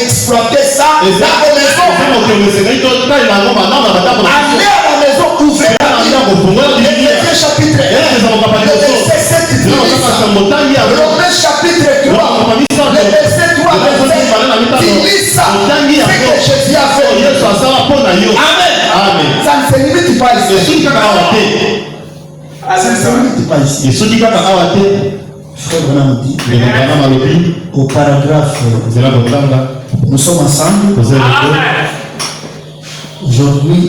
exploiter ça dans vos maisons. Allez à la maison ouverte. Éphésiens chapitre 1. Verset 7 dit ça. Romains chapitre 3. Le verset 3. Dis ça. C'est que Jésus a fait. Amen. Ça ne se limite pas ici. Ça ne se limite pas ici. Frère Branham dit au paragraphe, nous sommes ensemble. Aujourd'hui,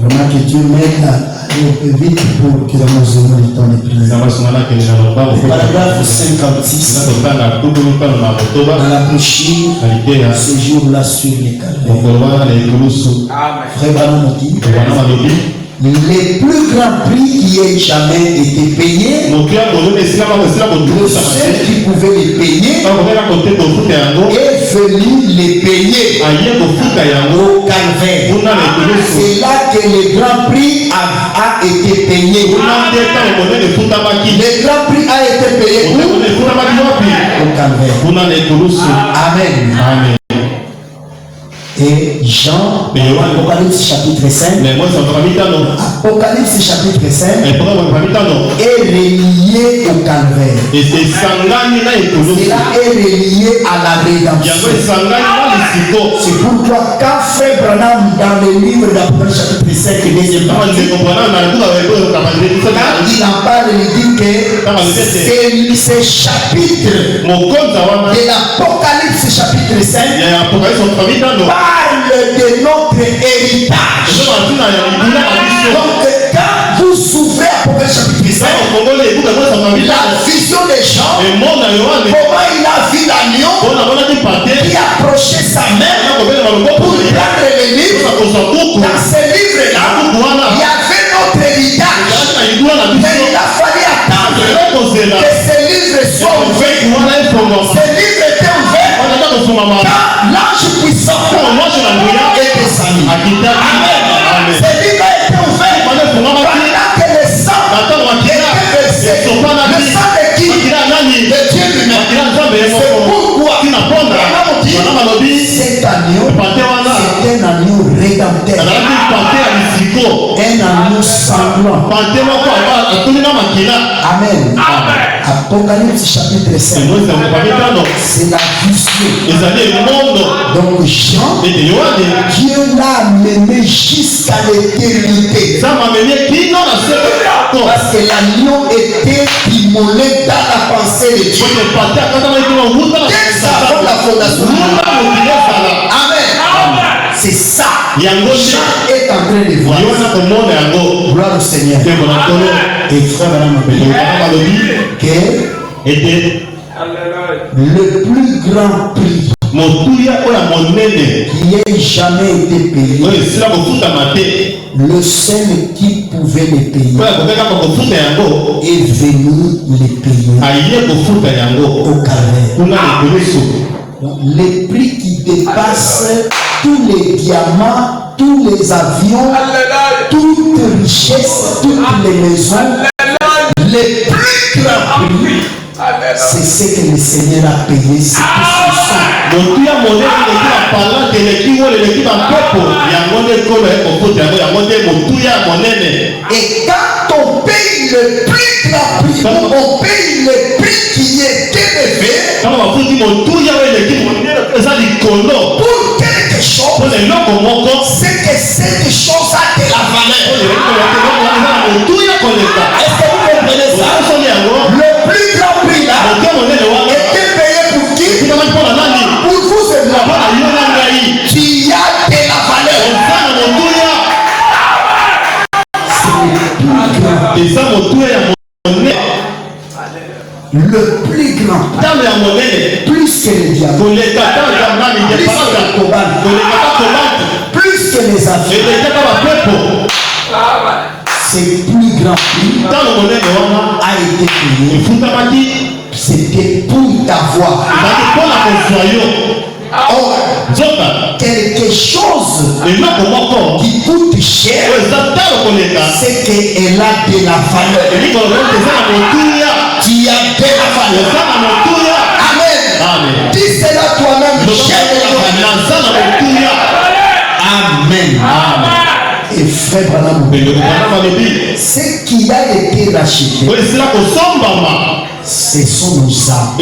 vraiment que Dieu m'aide à aller un peu vite pour que nous ayons le temps de prier. Au paragraphe 56, dans la brochure, ce jour-là sur les calvaires. Frère Branham dit les plus grands prix qui aient jamais été payés, le seul qui pouvait les payer est venu les payer au calvaire. C'est là que le grand prix a été payé. Le grand prix a été payé au calvaire. Amen. Et Jean, Apocalypse chapitre 5, Apocalypse chapitre 5 est relié au calvaire. Cela est relié à la rédemption. C'est pourquoi quand Frère Branham dans le livre d'Apocalypse chapitre 5 deuxième partie, quand il en parle, il dit que ce chapitre de l'Apocalypse chapitre 5 parle de notre héritage. Donc quand vous ouvrez Apocalypse chapitre 5, la vision des gens, comment il a vu l'agneau qui approchait sa main pour prendre le livre. Dans ce livre-là, il y avait notre héritage. Mais il a fallu attendre que ce livre soit ouvert. Ce livre était ouvert quand l'ange puissant est descendu. Amen. Ce livre a été ouvert pendant que le sang était versé. Le sang de qui? De Dieu lui-même. C'est pourquoi cet agneau, c'est un agneau rédempteur. Un agneau sanglant. Amen. Apocalypse chapitre 5. C'est la vision. Donc Jean, Dieu l'a mené jusqu'à l'éternité. Parce que l'agneau était immolé dans la pensée de Dieu. Dès avant la fondation. Amen. C'est ça. Jean est en train de voir. Gloire au Seigneur. Et frère que le plus grand prix qui ait jamais été payé, le seul qui pouvait les payer est venu les payer au calvaire. Donc, les prix qui dépassent tous les diamants, tous les avions, toute richesse, toutes les maisons, les plus grands prix, c'est ce que le Seigneur a payé. C'est tout ça. Et quand on paye le plus grand prix, on paye le prix qui est élevé pour quelque chose, c'est que cette chose a de la valeur. Est-ce que vous comprenez ça? Le plus grand prix là était payé pour qui? Pour vous et moi qui a de la valeur. Le plus grand, plus que les diamants, plus que la cobalt, plus que les affaires, c'est plus grand prix a été payé. C'était pour t'avoir. Or, quelque chose qui coûte cher, c'est qu'elle a de la valeur. Qui a de la valeur. Amen. Dis cela toi-même. Amen. Et frère Branham, ce qui a été racheté, ce sont nos âmes.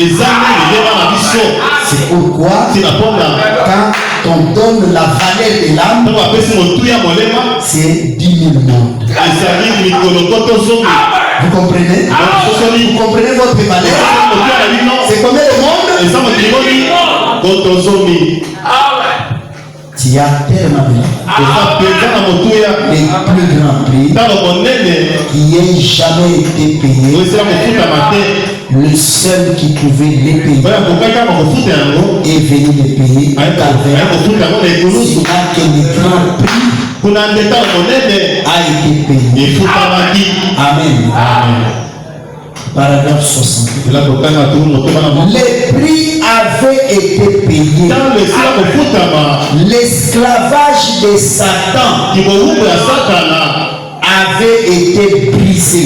C'est pourquoi quand on donne la valeur de l'âme, c'est 10 000 mondes. Vous comprenez? Vous comprenez votre valeur? C'est combien de mondes? Tu as tellement les plus grands prix qui ait jamais été payé. Le seul qui pouvait les payer est venu les payer. C'est là que le grand prix a été payé. Amen. Paragraphe 60. Les prix avaient été payés. L'esclavage de Satan avait été brisé.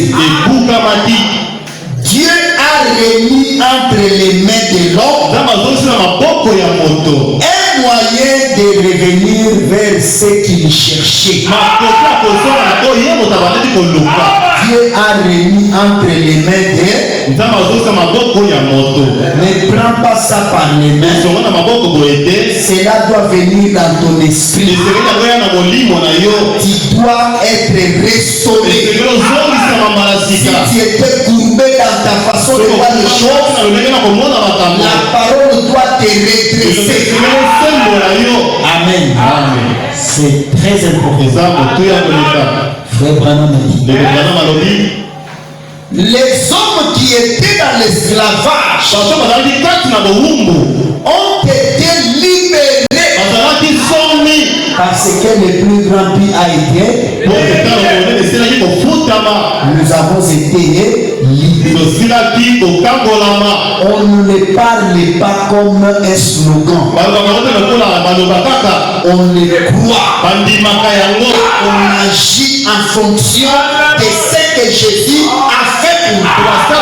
Dieu a remis entre les mains de l'homme un moyen de revenir vers ce qu'il cherchait. Dieu a remis entre les mains de ne prends pas ça par les mains. Cela doit venir dans ton esprit. Tu dois être restauré. Si tu étais courbé dans ta façon de voir les choses, la parole doit te redresser. Amen. C'est très important. Frère Branham dit, les hommes qui étaient dans l'esclavage ont été libérés parce que le plus grand prix a été. Nous avons été libérés. On ne parle pas comme un slogan. On le croit. On agit en fonction de ce que Jésus a fait pour toi.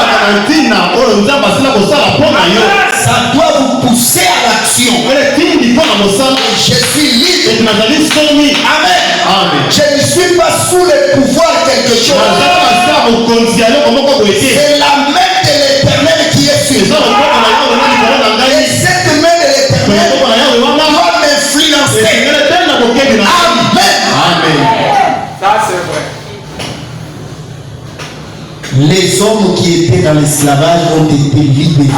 Ça doit vous pousser à l'action. Je suis libre. Amen. Je ne suis pas sous le pouvoir de quelque chose. C'est la main de l'Éternel qui est sur moi. Et cette main de l'Éternel doit m'influencer. Amen. Ça c'est vrai. Les hommes qui étaient dans l'esclavage ont été libérés.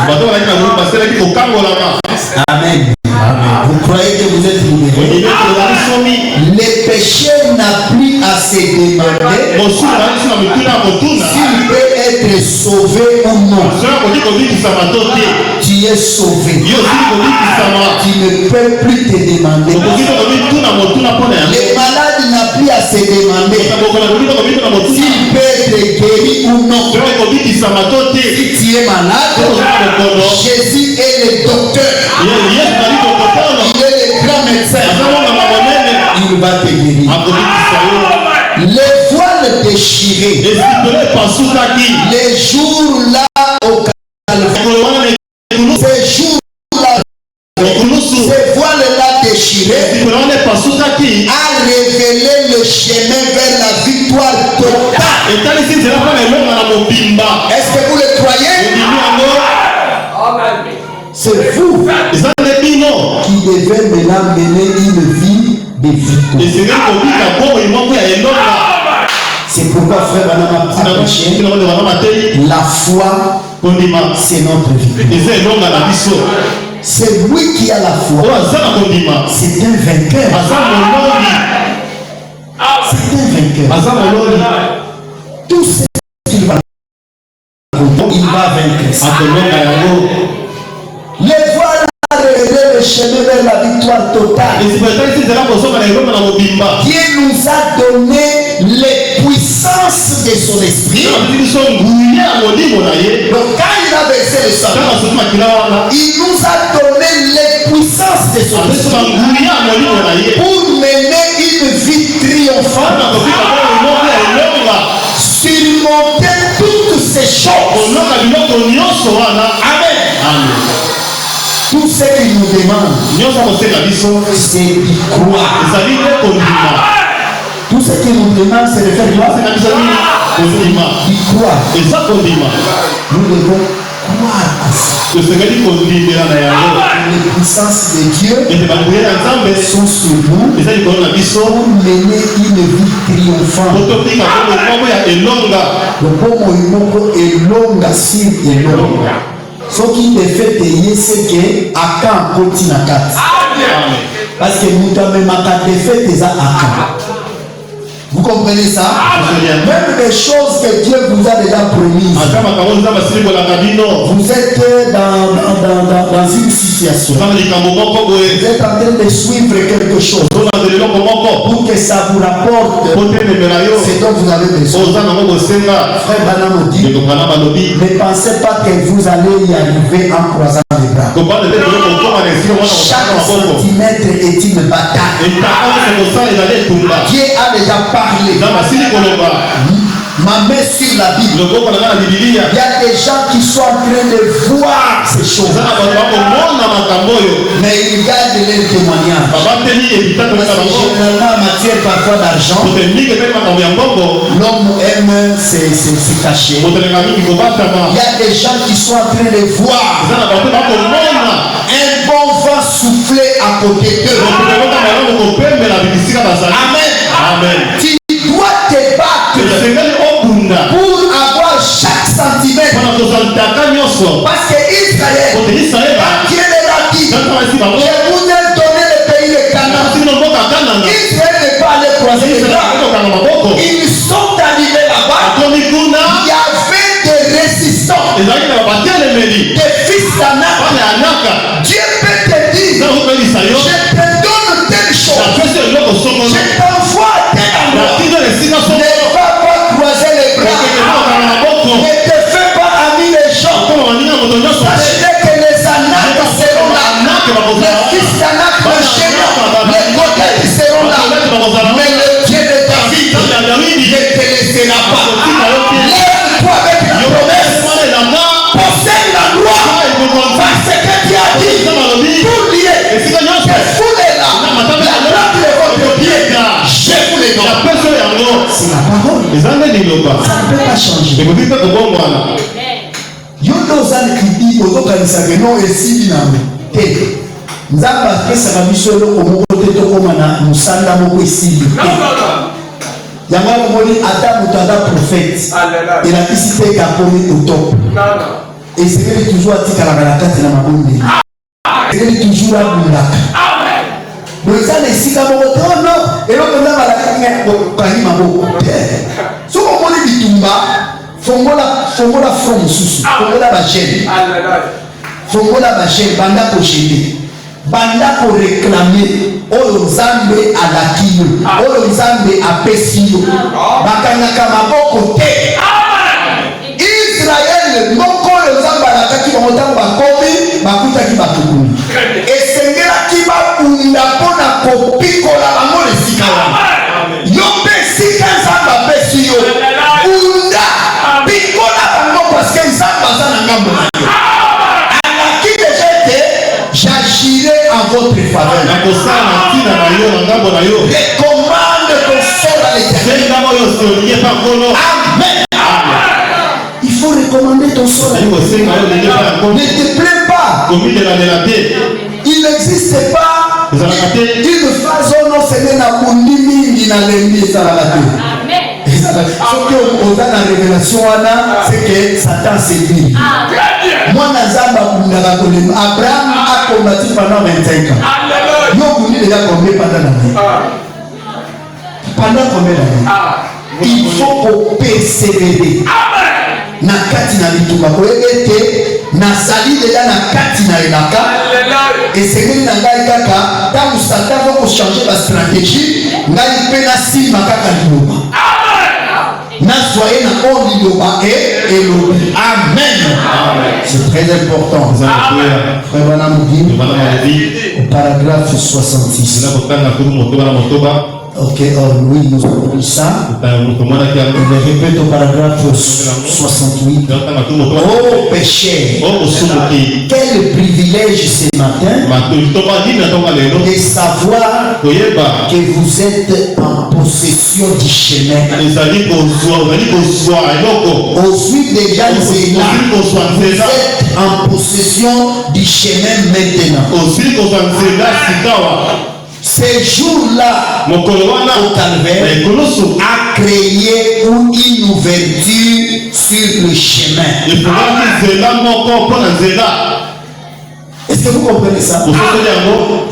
Amen. Vous croyez que vous êtes libérés? Le pécheur n'a plus à se demander s'il peut être sauvé ou non. Tu es sauvé. Tu ne peux plus te demander. Le malade n'a plus à se demander s'il peut être guéri ou non. Si tu es malade, Jésus est le docteur. Il est le grand médecin. Il va te guérir. Les voiles déchirées, les jours là au Calvaire, ces jours-là, ces voiles-là déchirées a révélé le chemin vers la victoire totale. Est-ce que vous le croyez? C'est vous qui devez maintenant mener une vie de victoire. C'est pourquoi frère Branham a prêché, la foi, c'est notre vie. C'est lui qui a la foi. C'est un vainqueur. C'est un vainqueur. Tout ce qu'il va vaincre. Les voiles a révélé le chemin vers la victoire totale. Dieu nous a donné les puissances de son esprit. Donc quand il a versé le sang, il nous a donné les puissances de son esprit pour mener une vie triomphante, surmonter toutes ces choses. Amen. Tout ce qu'il nous demande, c'est d'y croire. Tout ce qu'il nous demande, c'est de faire quoi? D'y croire. Nous devons croire à ça. Les puissances de Dieu sont sur nous pour mener une vie triomphante. Le bon ce qui te fait payer, c'est que à quand continue à 4. Parce que nous avons ma défaite déjà à quand. Vous comprenez ça? Même les choses que Dieu vous a déjà promises. Vous êtes dans une situation. Vous êtes en train de suivre quelque chose pour que ça vous rapporte ce dont vous avez besoin. Frère Branham dit, ne pensez pas que vous allez y arriver en croisant les bras. Chaque centimètre est une bataille. Dieu a déjà parlé. Ma main sur la Bible. Il y a des gens qui sont en train de voir ces choses. Mais ils gardent leur témoignage. Généralement, en matière parfois d'argent, l'homme aime se cacher. Il y a des gens qui sont en train de voir un bon vent souffler à côté d'eux. Amen. Tu dois te battre pour avoir chaque centimètre. Parce que Israël, Dieu leur a dit, je vous ai donné le pays de Canaan. Israël n'est pas allé croiser les bras. Ils sont arrivés là-bas. Il y avait des résistants, des fils d'Anak. Dieu peut te dire, je te donne telle chose, je t'envoie à tel endroit. Ne va pas croiser les bras. Ne te fais pas ami les gens. Sachez que les Anak seront là. Les fils d'Anak marcheront. Les Gothètes seront là. Mais le Dieu de David ne te laissera pas. Lève-toi avec la promesse. Possède l'endroit. Parce que Dieu a dit pour lier. Que foule est là. La grande de votre pied. Je vous les donne. C'est la parole. Ça ne peut pas changer. Yodozan kriti ozokanisa que non esili na te. Nzamba pesa biso eloko moko te tokoma na musanda moko esili te. Yango moni ata moto aza prophète. Elakisi te kakomi au top. Esengeli toujours atikalaka na kati na mabonde. Esengeli toujours abundaka. Boza na esika moko te ono eloko nzamba alakaki kokangi maboko te. Soki omoni bitumba fongola front mosusu, fongola bagene, fongola bagene, banda koshende, banda koreklame oyo Nzambe alaki yo, oyo Nzambe apesi yo, bakangaka maboko te. Israël moko oyo Nzambe alakaki bango ntango bakomi bakutaki batukuni, esengelaki babunda mpona kopikola bango esika wana. Yo mpe esika Nzambe apesi yo bunda pikola bango parce que Nzambe aza na ngambo na yo. Alaki déjà été, j'agirai en votre faveur. Recommande ton sort à l'Éternel. Amen. Il faut recommander ton sort à l'Éternel. Ne te plains pas. Il n'existe pas une phase où non c'est na kundimi na lembi salabate. Ce que on a la révélation c'est que Satan s'est dit. Moi Nazamba kundaka kolema. Abraham a combattu pendant 25 ans. Yo kundi déjà combien pendant l'année? Pendant combien d'années? Il faut persévérer. Na kati na bituka ko ete na sali déjà na kati na elaka et c'est que na ngai kaka tant Satan va ko changer la stratégie ngai pe na sima kaka liloba na soyez na on liloba et elobi. Amen. C'est très important. Frère Branham dit au paragraphe 66 Ok, oui, nous avons lu ça. Je répète au paragraphe 68. Oh péché, quel privilège ce matin de savoir que vous êtes en possession du chemin. Aujourd'hui déjà, vous êtes en possession du chemin maintenant. Ce jour-là, au calvaire, a créé une ouverture sur le chemin. Est-ce que vous comprenez ça?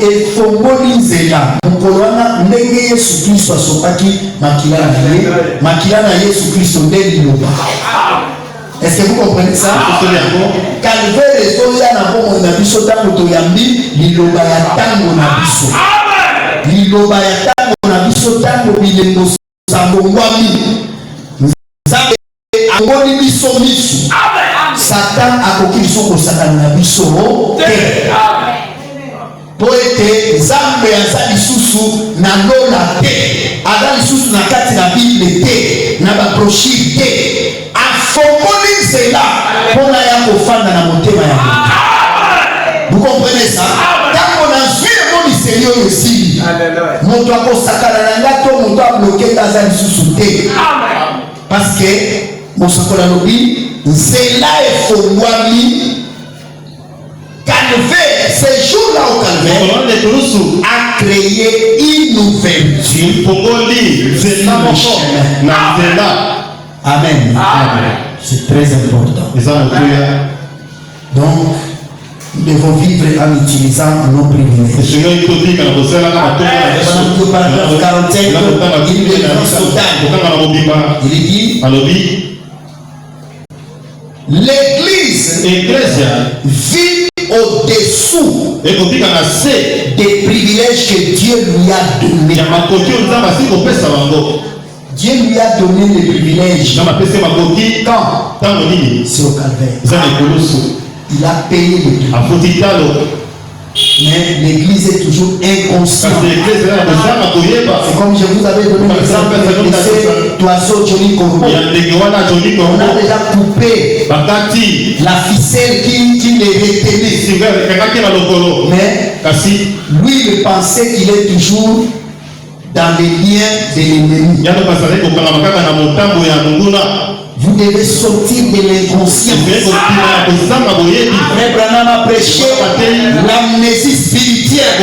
Et Fongoli Zela, Mokolwana, Ndenge Yesu Christo Asopaki, Makilana Yesu Christo Ndeli Loba. Est-ce que vous comprenez ça? Calvaire est toya na bongo na biso tango toyambi liloba ya tango na biso. Liloba ya tango na biso tango bilembo sambongwami. Nzambe angoni biso misu. Satan akoki biso kosakana na biso te. Po ete Nzambe aza lisusu na lola te. Aza lisusu na kati na Bible te. Na babrochure te. Afongoli nzela mpona ya kofanda na motema ya moto. Vous comprenez ça? Tango na zwi emoniseli oyo esili moto akosakana na nga to moto abloke aza lisusu te. Parce que mosakoli alobi nzela efongwami. Calvaire, ce jour-là au calvaire a créé une ouverture. Amen. C'est très important. Donc, nous devons vivre en utilisant nos privilèges. Il dit l'Église vit au-dessous des privilèges que Dieu lui a donnés. Dieu lui a donné les privilèges. Quand? C'est au calvaire. Il a payé les privilèges. Mais l'Église est toujours inconsciente. C'est comme je vous avais donné l'exemple de l'oiseau Johnny Corbeau. On a déjà coupé la ficelle qui les retenait. Mais lui, il pensait qu'il est toujours dans les liens de l'ennemi. Vous devez sortir de l'inconscience. Frère Branham a prêché l'amnésie spirituelle.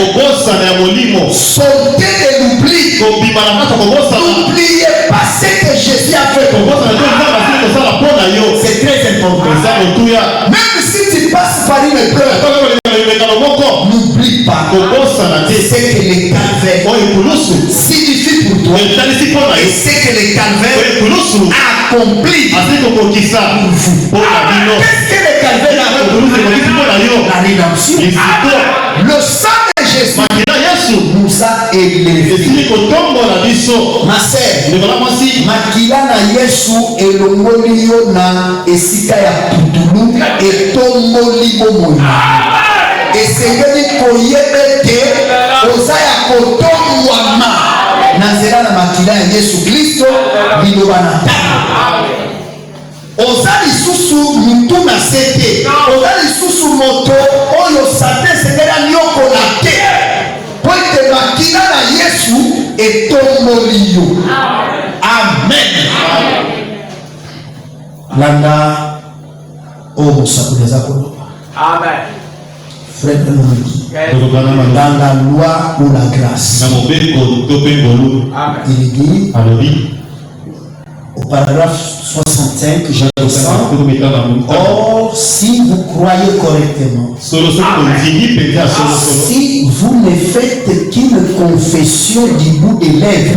Sortez de l'oubli. N'oubliez pas ce que Jésus a fait pour vous. C'est très important. Même si tu passes par une épreuve, n'oublie pas ce que le calvaire signifie pour toi et ce que le calvaire accompli pour vous. Qu'est-ce que le calvaire a accompli? La rédemption. Le sang de Jésus nous a élevés. Ma sœur, makila na Yesu elongoli yo na esika ya putulu etomboli bomoi. Esengeli koyeba te oza ya kotongwama na nzela na makila ya Yesu Kristo liloba na ntango. Oza lisusu mutu na sete. Oza lisusu moto oyo Satan esengeli anyokola te. Po ete makila na Yesu etomboli yo. Amen. Landa oyo sakuli eza koloba. Amen. Frère dans la loi ou la grâce. Il dit au paragraphe 65, je descends. Or, si vous croyez correctement, si vous ne faites qu'une confession du bout des lèvres,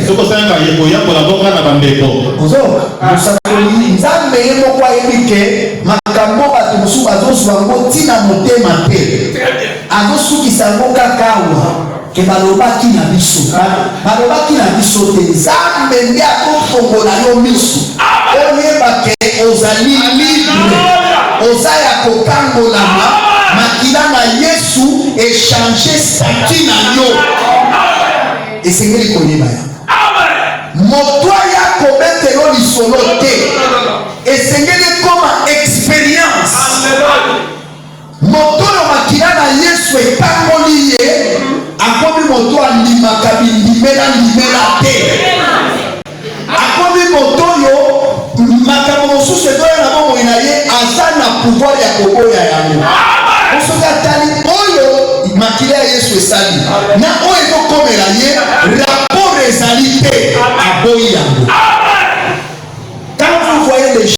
que balobaki na biso te Nzambe nde akofongola yo miso oyeba ke ozali libre oza ya kokangolama makila na Yesu échanger statut na yo esengeli koyeba ya moto ya kobetelo lisolo te esengeli koma expérience moto oyo makila na Yesu etangoli ye akomi moto alimaka bindimela te akomi moto oyo makambo mosusu ezoya na bomoi na ye aza na pouvoir ya koboya yango osoki atali oyo makila ya Yesu esali na oyo ekokomela ye rapport ezali te aboyi yango. Quand vous voyez les gens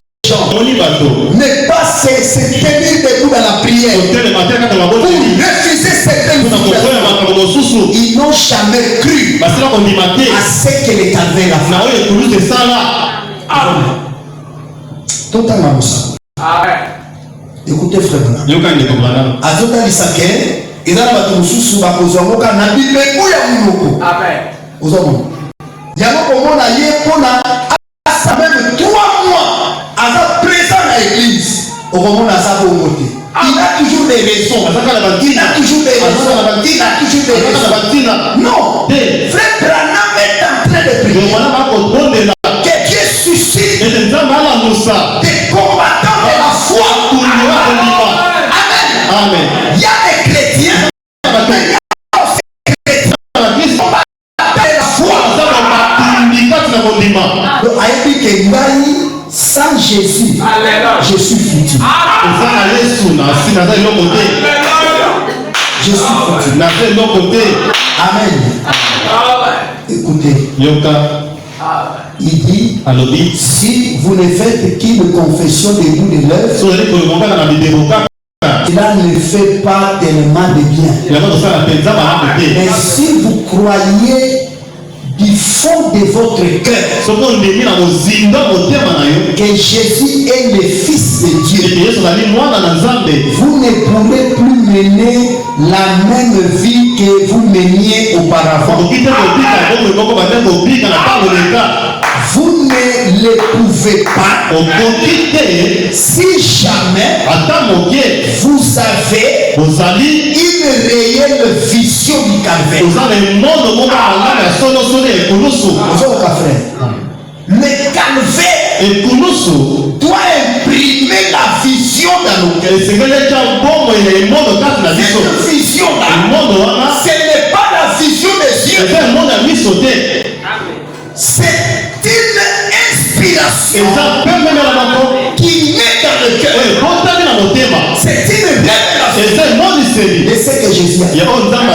ne pas se tenir debout dans la prière pour refuser certaines situations, ils n'ont jamais cru à ce que les calvaires a fait. Totalement ça. Écoutez frère, azota lisake ezala bato mosusu bakozwa ngoka na bibeku ya munoko. Ozomona yango komona ye mpona asa même 3 mois aza présent na église okomona aza bongo te. Il a toujours des raisons. Il a toujours des raisons. Il a toujours des raisons. Non. Frère Branham est en train de prier que Dieu suscite des combattants de la foi. Amen. Amen. Il y a des chrétiens. Il y a aussi des chrétiens qui combattent de la foi. Donc, avec que sans Jésus, je suis foutu. Je suis foutu. Amen. Écoutez. Il dit, si vous ne faites qu'une confession des bouts de l'œuvre, cela ne fait pas tellement de bien. Mais si vous croyez du fond de votre cœur que Jésus est le Fils de Dieu, vous ne pourrez plus mener la même vie que vous meniez auparavant. Vous ne le pouvez pas si jamais vous avez une réelle vision du calvaire. Le calvaire doit imprimer la vision dans nos cœurs. Cette vision là, ce n'est pas la vision des yeux. C'est une inspiration qui naît dans le cœur. C'est une révélation de ce que Jésus a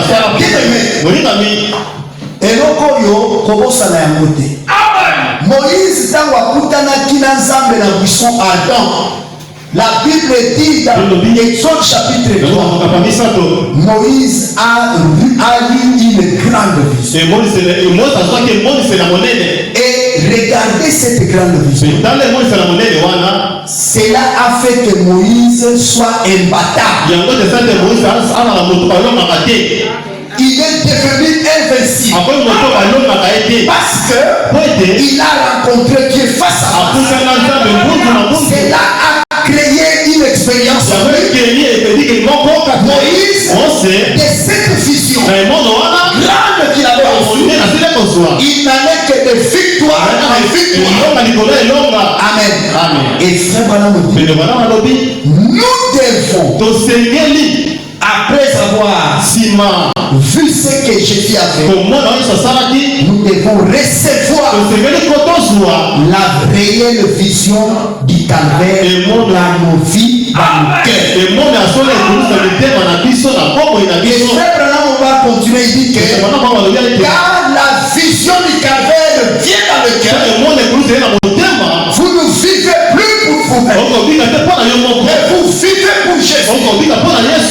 fait. Eloko yo kobosana yango te. Moïse ntango akutanaki na Nzambe na buisson ardent, la Bible dit dans Exode chapitre 3, Moïse a eu une grande vision. Et regardez cette grande vision. Cela a fait que Moïse soit imbattable. Il est devenu invincible parce que il a rencontré Dieu face à face. Cela a créé une expérience. Moïse, de cette vision grande qu'il avait reçue, il n'allait que de victoire en victoire. Amen. Et frère Branham, nous devons, après avoir vu ce que Jésus a fait, nous devons recevoir la réelle vision du calvaire dans nos vies, dans nos cœurs. Et frère Branham, on va continuer, il dit que car la vision du calvaire vient dans le cœur, vous ne vivez plus pour vous-même, mais vous vivez pour Jésus.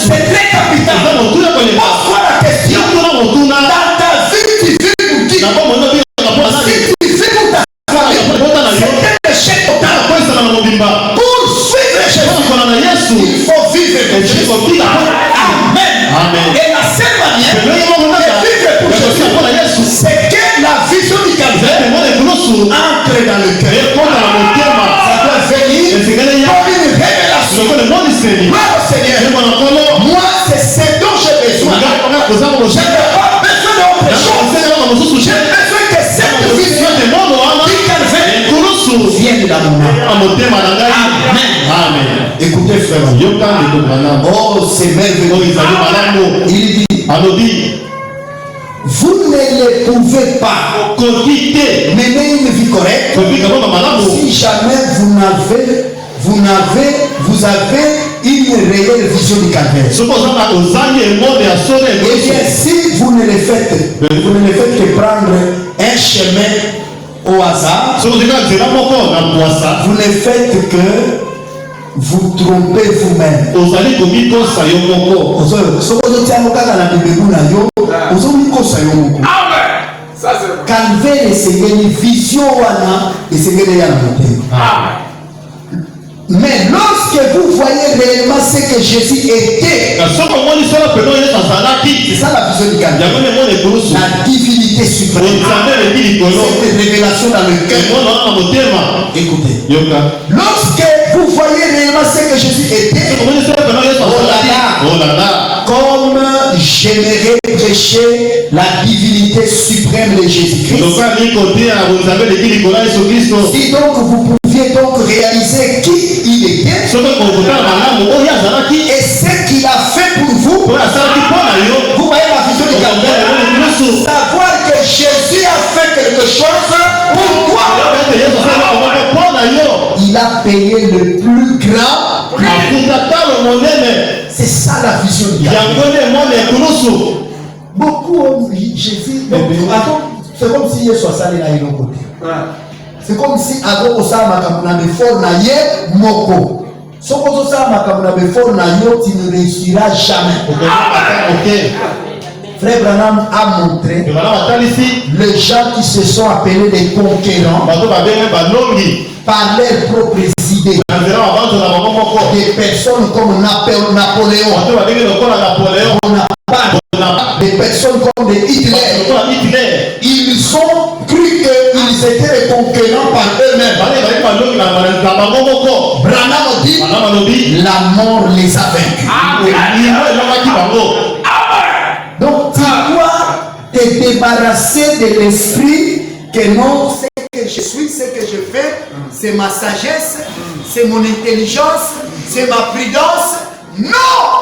C'est très capital. Pose-toi la question. Dans ta vie, tu vis pour qui? Si tu vis pour ta famille, c'est un échec total. Pour suivre Jésus, il faut vivre pour Jésus. Amen. Et la seule manière de vivre pour Jésus, c'est que la vision du calvaire entre dans le cœur. Ça doit venir comme une révélation. Gloire au Seigneur. Moi, c'est ce dont j'ai besoin. Je n'ai pas besoin d'autre chose. J'ai besoin que cette vision Oh, c'est merveilleux. Il dit, vous ne les pouvez pas mener une vie correcte si jamais vous avez une réelle vision du calvaire. Et bien, si vous ne les faites que prendre un chemin au hasard, vous ne faites que vous trompez vous-même. Calvaire et c'est une vision et c'est mais lorsque vous voyez réellement ce que Jésus était, c'est ça la vision du calvaire. La divinité suprême. Cette révélation dans le cœur. Écoutez. Lorsque vous voyez réellement ce que Jésus était, oh là là, comme j'aimerais prêcher la divinité suprême de Jésus-Christ. Si donc vous pouviez donc réaliser qui il était et ce qu'il a fait pour vous, vous voyez la vision du calvaire. Savoir que Jésus a fait quelque chose pour toi. Il a payé le plus grand. C'est ça la vision du calvaire. Beaucoup ont dit Jésus. C'est comme si Jésus soit allé là de l'autre côté. C'est comme si avant on s'est makamuna before na ye moko. Si on s'est makamuna before na yo, tu ne réussiras jamais. Ok. Frère Branham a montré les gens qui se sont appelés des conquérants par leurs propres idées. Des personnes comme Napoléon, des personnes comme des Hitler. Ils ont cru qu'ils étaient les conquérants par eux-mêmes. Branham dit la mort les a vaincus. Donc tu dois te débarrasser de l'esprit que non, ce que je suis, ce que je fais, c'est ma sagesse, c'est mon intelligence, c'est ma prudence. Non!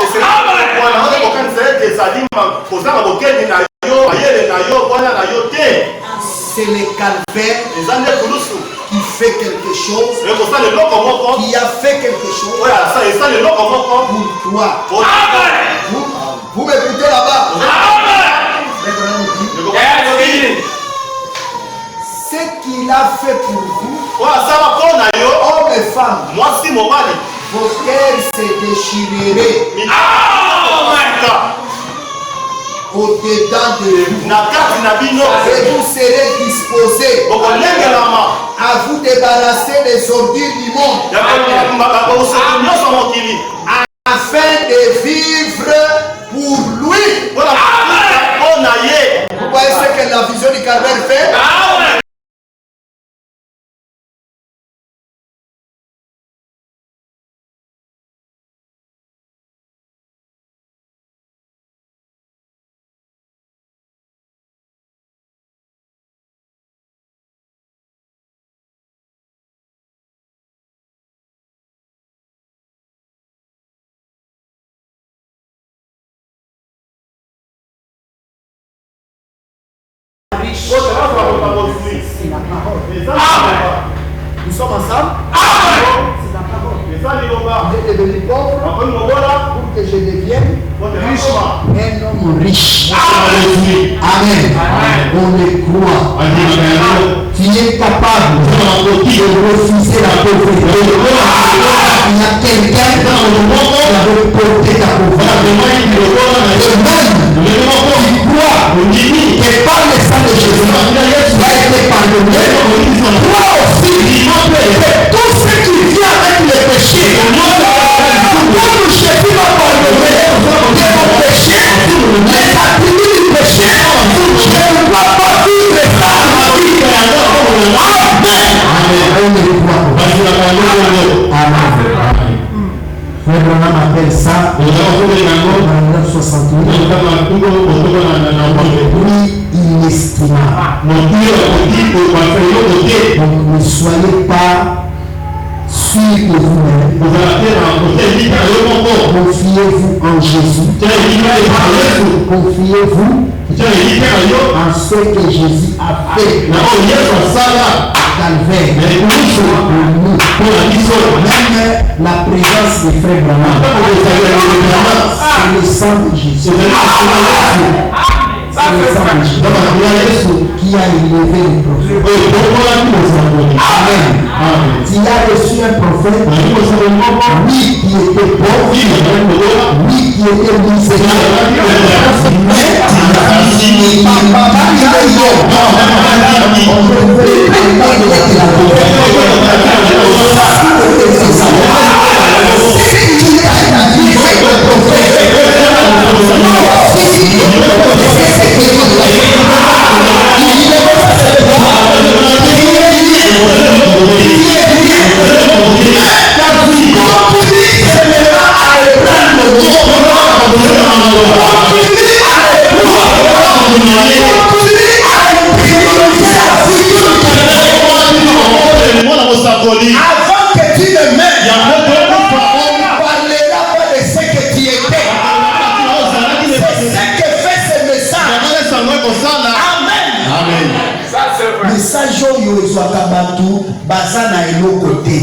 C'est le calvaire qui fait quelque chose, qui a fait quelque chose pour toi. Vous m'écoutez là-bas? Ce qu'il a fait pour vous, hommes et femmes, vos cœurs se déchireraient au-dedans de vous. Et vous serez disposés à vous débarrasser des ordures du monde afin de vivre pour lui. Vous voyez ce que la vision du calvaire fait? Nous sommes ensemble. C'est la parole. Vous êtes devenus pauvres pour que je devienne riche. Un homme riche. Amen. On le croit. Tu es capable de refuser la pauvreté. Il y a quelqu'un qui a reporté ta pauvreté. Tu crois que par le sang de Jésus, tu as été pardonné. Toi aussi, tout ce qui vient avec le péché, comme Jésus m'a pardonné de mon péché, les attributs du péché, je ne dois pas vivre ça dans ma vie. Amen. Frère Branham appelle ça en 1968 prix inestimable. Donc ne soyez pas Suivez vous-même. Confiez-vous en Jésus. Confiez-vous en ce que Jésus a fait. Calvaire. Même la présence des frères Branham, c'est le sang de Jésus. C'est le sang de Jésus qui a élevé le prophète. Amen. Tu as reçu un prophète, oui, qui était pauvre, oui, qui était misérable, mais avant que tu ne meurs, on ne parlera pas de ce que tu étais. C'est ce que fait ce message. Amen. Amen. Message oyo ezwaka bato baza na eloko te.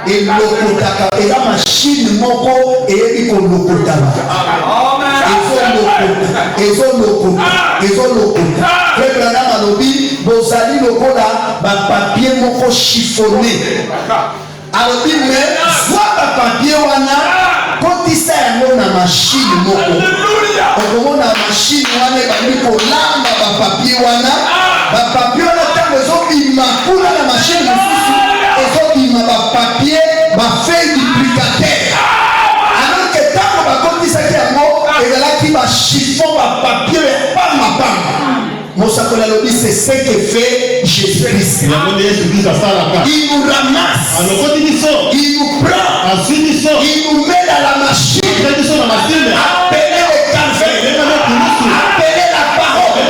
Elokotaka eza machine moko eyebi kolokotama. Ezolokota. Frère Malobi bozali lokola bapapie moko chiffonné. Alobi me zwa bapapie wana kotisa yango na machine moko. Okomona machine wana ebandi kolamba bapapie wana. Bapapie wana ntango ezobima kuna na machine mosusu ezobima bapapie bafeuille duplicateur. Alors que ntango bakotisaki yango ezalaki bachiffon bapapie ya pambapamba. Mosakoli alobi c'est ce que fait Jésus-Christ. Il nous ramasse, il nous prend, il nous met dans la machine, appeler le calvaire, appeler la parole,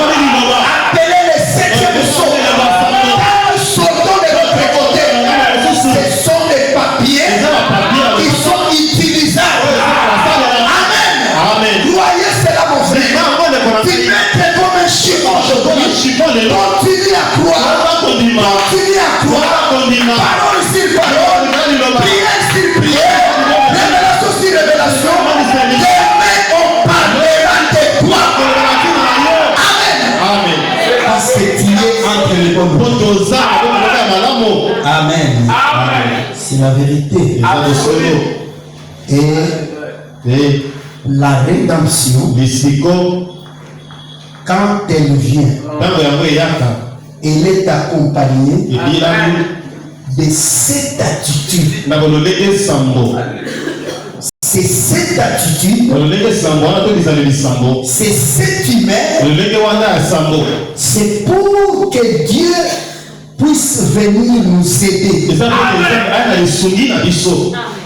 appeler le septième saut. Nous sortons de notre côté. Ce sont des papiers qui sont utilisables. Amen. Croyez cela mon frère. Tu mets comme un chiffon. Continue à croire. Parole sur parole. Prière sur prière. Révélation sur révélation. Demain on parlera de toi. Amen. Parce que tu es entre les bonnes. Amen. C'est la vérité. Et la rédemption, quand elle vient, elle est accompagnée de cette attitude. C'est cette attitude, c'est cette humeur, c'est pour que Dieu puisse venir nous aider.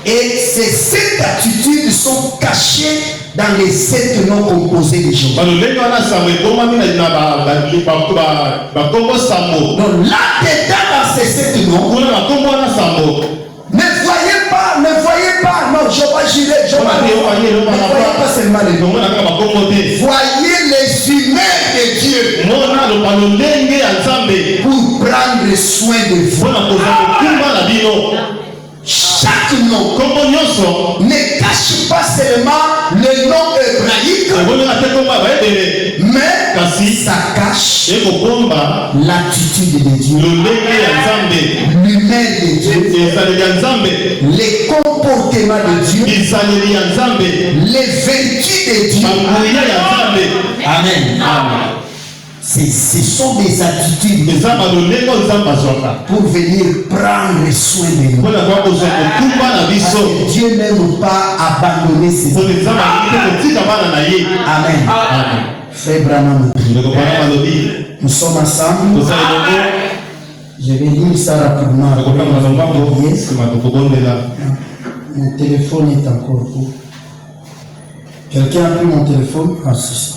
Et ces attitudes sont cachées dans les 7 noms composés des jours. Donc là-dedans, dans ces 7 noms, ne voyez pas, non, je vais girer, ne voyez pas seulement les noms. Voyez les humains de Dieu pour prendre soin de vous. Chaque nom ne cache pas seulement le nom hébraïque, mais ça cache l'attitude de Dieu, l'humain de Dieu, les comportements de Dieu, les vertus de Dieu. Amen. Ce sont des attitudes pour venir prendre soin de nous. Parce que Dieu n'aime pas abandonner ses enfants. Amen. Frère Branham, nous sommes ensemble. Je vais lire ça rapidement. Mon téléphone est encore court. Quelqu'un a pris mon téléphone? Ah, c'est ça.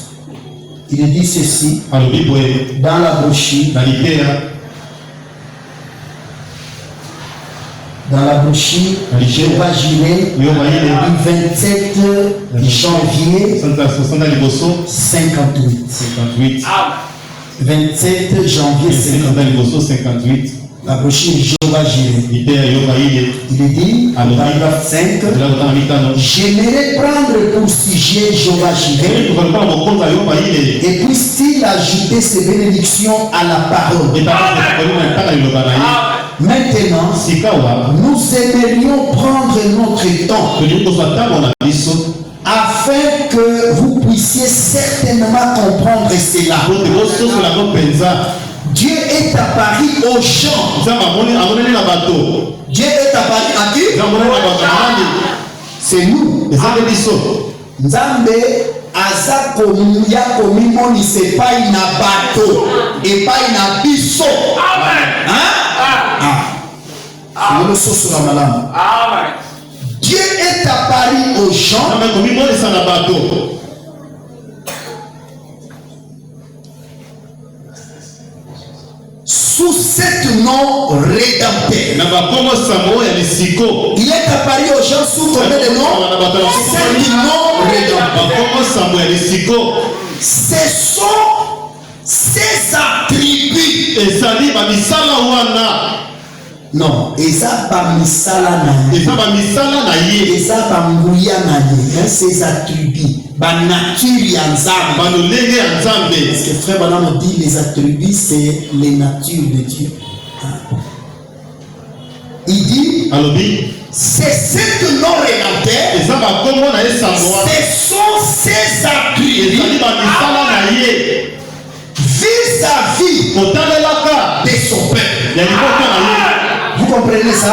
Il dit ceci dans la brochure. Dans la brochure, Jéhovah Jireh, du 27 janvier 58. 27 janvier 58. La brochure Jéhovah Jireh. Il est dit, paragraphe 5, j'aimerais prendre pour sujet Jéhovah Jireh et puisse-t-il ajouter ses bénédictions à la parole. Maintenant, nous aimerions prendre notre temps afin que vous puissiez certainement comprendre cela. Dieu est apparu aux gens. Dieu est apparu à qui? C'est nous. Nzambe aza komuya komimoni sepai na bato epai na biso. Amen. Dieu est apparu aux gens. Sous cet nom rédempteur. Il est apparu aux gens sous combien de noms? Cet nom rédempteur. Ce sont ses attributs. Non, eza ba misala na ye. Eza ba nguya na ye. Ses attributs. Ba nature ya Nzambe. Parce que frère Bana nous dit les attributs c'est les natures de Dieu. Il dit c'est cet nom rédempteur. Ce sont ses attributs. Vis-à-vis de son peuple. Vous comprenez ça?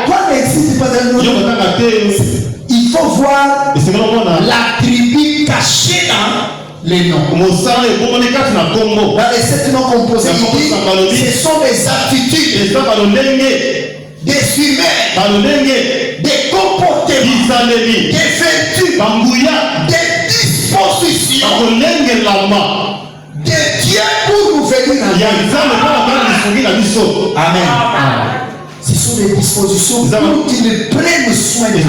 Toi n'existe pas dans le monde. Il faut voir l'attribut caché dans les noms. Dans les 7 noms composés, ce sont des attitudes, des humains, des comportements, des vertus, des dispositions de Dieu pour nous venir. Amen. Ce sont des dispositions pour qu'ils prennent soin de nous.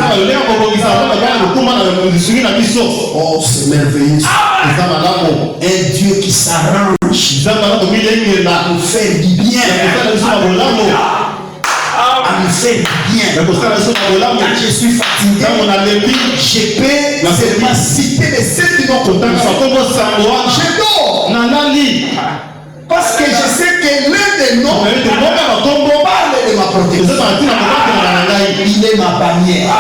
Oh, c'est merveilleux. Un Dieu qui s'arrange pour faire du bien. À nous faire du bien. Quand je suis fatigué, je peux seulement citer les 7 noms. Je dors. Parce que je sais que l'un des noms parle de ma protection. Il est ma bannière.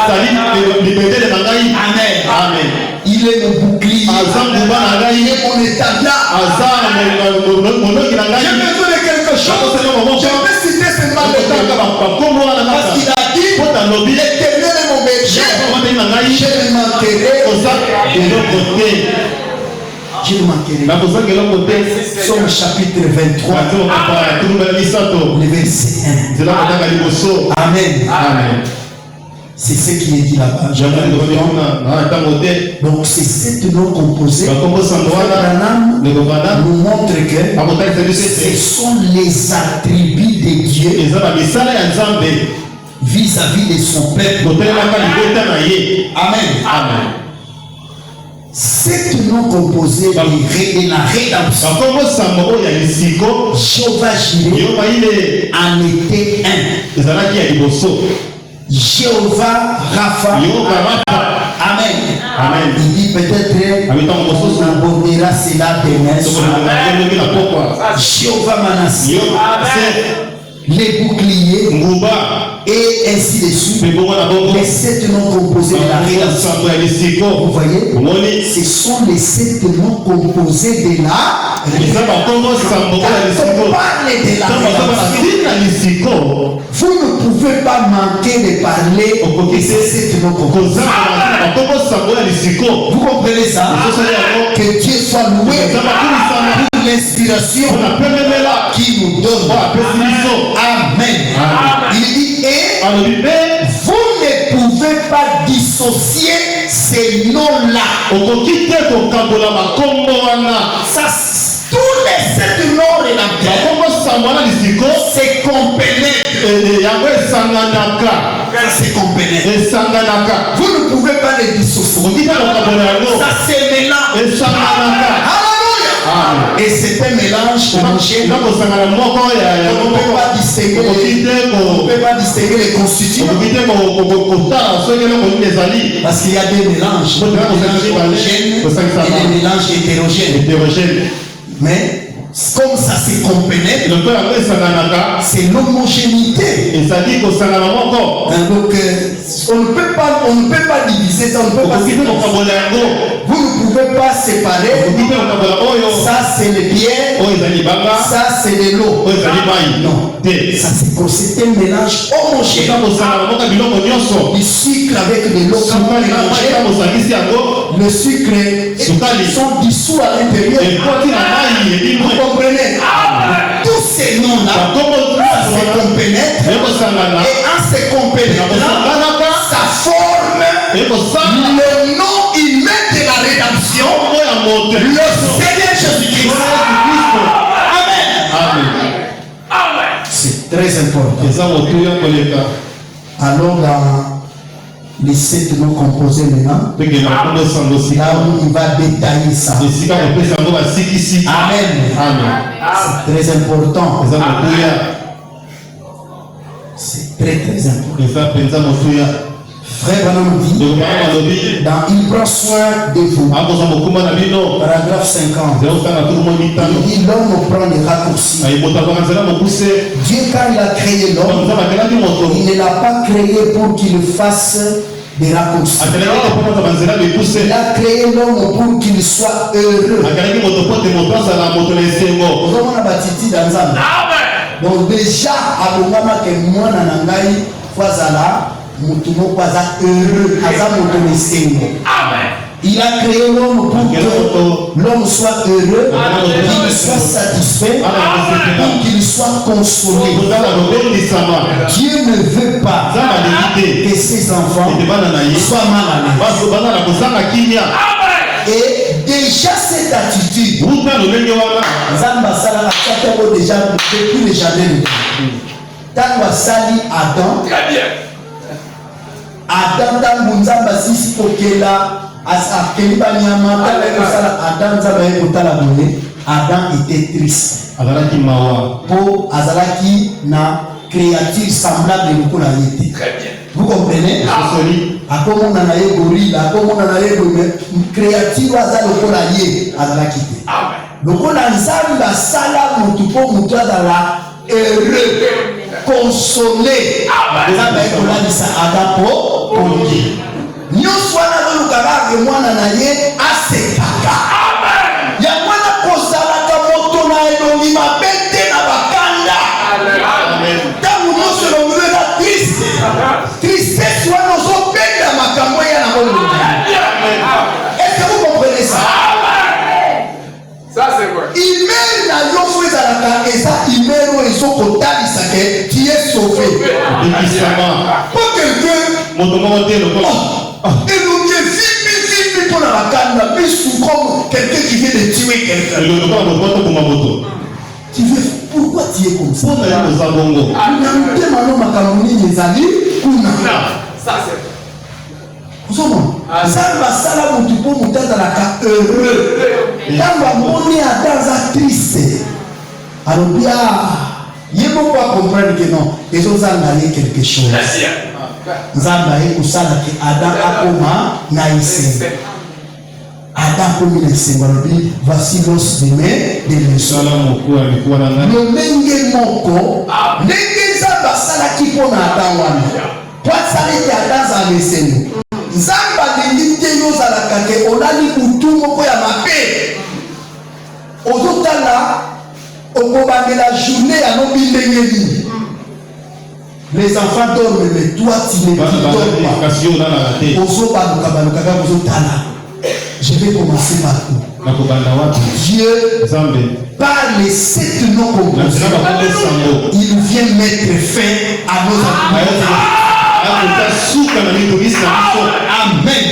Amen. Il est mon bouclier. Il est mon étendard. J'ai besoin de quelque chose. Je peux citer seulement le temps. Parce qu'il a dit, l'Éternel est mon berger. Je ne manquerai de côté. Je ne manquerai. Psaume chapitre 23, le verset 1. Amen. C'est ce qui est dit là-bas. Donc c'est 7 noms composés. Nous montre que ce sont les attributs de Dieu vis-à-vis de son peuple. Amen. 7 noms composés de la rédemption. Jéhovah Jireh en était un. Jéhovah Rapha. Amen. Il dit peut-être on abordera cela demain. Jéhovah Manasseh. Les boucliers et ainsi de suite. Les 7 noms composés de la rédemption. Vous voyez, ce sont les 7 noms composés de la rédemption. Quand on parle de la rédemption, vous ne pouvez pas manquer de parler de ces 7 noms composés. Vous comprenez ça? Que Dieu soit loué pour l'inspiration qui nous donne. Amen. Il dit, et vous ne pouvez pas dissocier ces noms-là. Ça, tous les 7 noms rédempteurs c'est compénètre. C'est compénètre. Vous ne pouvez pas les dissocier. Ça se mélange. Et c'est un mélange homogène. On ne peut pas distinguer les constituants. Parce qu'il y a des mélanges. Des mélanges homogènes et des mélanges hétérogènes. Mais comme ça se compénètre, c'est l'homogénéité. Donc on ne peut pas diviser ça, on ne peut pas séparer. Vous ne pouvez pas séparer. Ça c'est les pierres, ça c'est de l'eau. Non, ça c'est un mélange homogène. Du sucre avec de l'eau mélangée. Le sucre sont dissous à l'intérieur. Vous comprenez? Tous ces noms-là, se compénètrent. Et en se compénétrant, ça forme le nom humain de la rédemption, le Seigneur Jésus-Christ. Amen. C'est très important. Alors dans les 7 noms composés maintenant, là où il va détailler ça. Amen. C'est très important. C'est très important. Frère Branham dit, il prend soin de vous. Paragraphe 50. Il dit l'homme prend les raccourcis. Dieu, quand il a créé l'homme, il ne l'a pas créé pour qu'il fasse des raccourcis. Il a créé l'homme pour qu'il soit heureux. Donc déjà, abongama que moi nanangai fazala mutumo kwaza heureux, aza motonesengo. Il a créé l'homme pour que l'homme soit heureux, qu'il soit satisfait, pour qu'il soit consolé. Dieu ne veut pas que ses enfants soient mal à l'aise. Et déjà cette attitude, Zamba Sala a déjà depuis le jardin. Tant Sali Adam, Adam Nzamba Sisi Kokela, Adam était triste. Pour Azalaki na créature semblable de la réalité. Vous comprenez? À comment on a eu gorille, à comment on a eu une créature à l'okolalier à la quitter. Donc on a la sala mutupo mutadala heureux, consolé. On a dit ça Adapo pour qui? Nous sommes dans le mwana na ye asekaka. Ya mwana kozala ka moto na elongi mabete na bakanda. Tangu nyonso elongi na triste. Tristesse wana ozobenda makambo ya na bongo. Est-ce que vous comprenez ça? Ça c'est vrai. Email na yo fo ezalaka eza email o ezokotalisa ke tu es sauvé. Pour quelqu'un elongi vipi pour la bakanda, mais sous comme quelqu'un qui vient de tuer quelqu'un. Tu veux, pourquoi tu es comme ça? Ça c'est Zamba sala mutu po mutata la ka heureux. Zamba moni adanza triste. Alors bien, il faut pas comprendre que non, les autres ont quelque chose. Zamba est pour ça que Adam akoma na ici. Adam comme il est voici l'os de mes de l'essoir. Le menge moko, nenge Zamba sala qui pona Adam wana. Toi sala qui Adam za meseno. Zamba limite yo za la kake olali utu moko ya mabe. Ozotala okobande la journée à no bindengeli. Les enfants dorment, mais toi tu ne dors pas. Je vais commencer par où? Dieu, par les 7 noms composés, il vient mettre fin à nos Amen.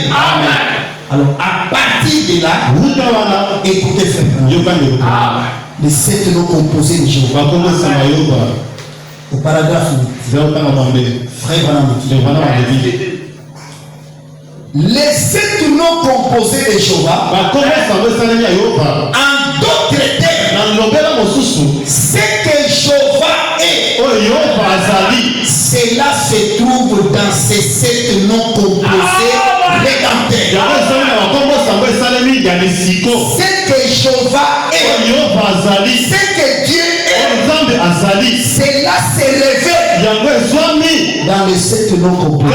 Alors, à partir de là, écoutez frère. les 7 noms composés de Jéhovah. Au paragraphe 8. Frère Branham. Les 7 noms composés de Jéhovah, en d'autres termes, ce que Jéhovah est, cela se trouve dans ces 7 noms composés rédempteurs. Ce que Jéhovah est, ce que Dieu est, cela se révèle dans les 7 noms composés.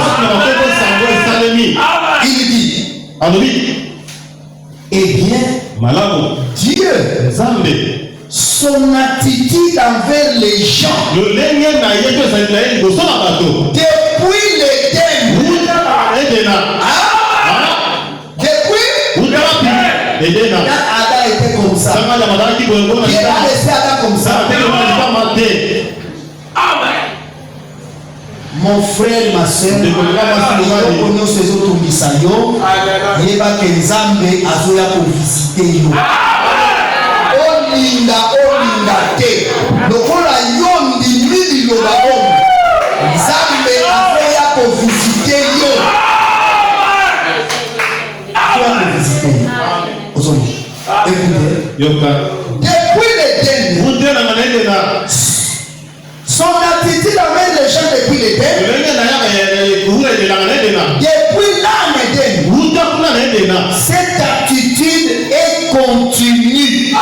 Il dit, eh bien, Dieu, son attitude envers les gens, depuis l'Éden, depuis Adam était comme ça. Dieu a laissé Adam comme ça. Mon frère, ma soeur, nous connaissons ces autres missions. Il va que Nzambe azoya pour visiter yo. Olinga te. Lokola yondi mili lo ba om. Nzambe azoya pour visiter yo. Azoya pour visiter. Ozoni. Écoutez. Depuis l'Éden. Son attitude envers les gens depuis l'Éden, depuis l'âme, cette attitude est continue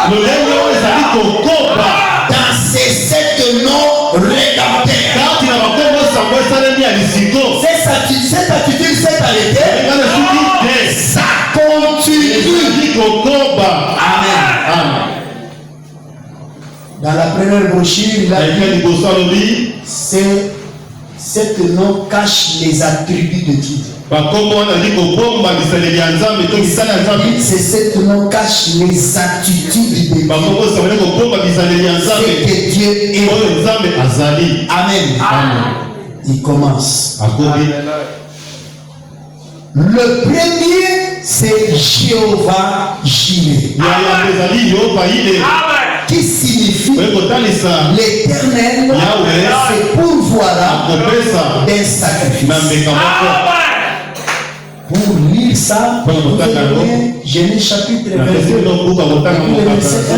dans ces 7 noms rédempteurs. Cette attitude s'est arrêtée, ça continue. Amen. Dans la première brochure, il a dit cette nom cache les attributs de Dieu. C'est cette nom cache les attitudes de Dieu. C'est que Dieu est. Amen. Il commence. Le premier, c'est Jéhovah Jireh. Qui signifie l'Éternel se pourvoira d'un sacrifice. Pour lire ça, Genèse chapitre 22, verset 1.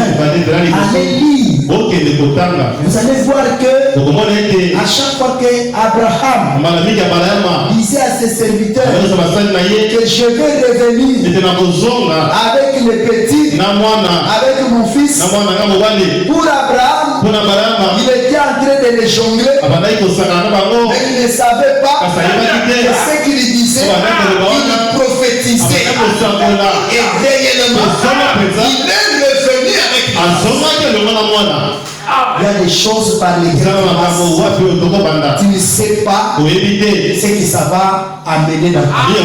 Allez lire. Vous allez voir que à chaque fois qu'Abraham disait à ses serviteurs que je vais revenir avec les petits, avec mon fils, pour Abraham, il était en train de les jongler, mais il ne savait pas ce qu'il disait. Il prophétisait et réellement il est revenu avec il y a des choses par lesquelles tu ne sais pas ce que ça va amener dans ta vie.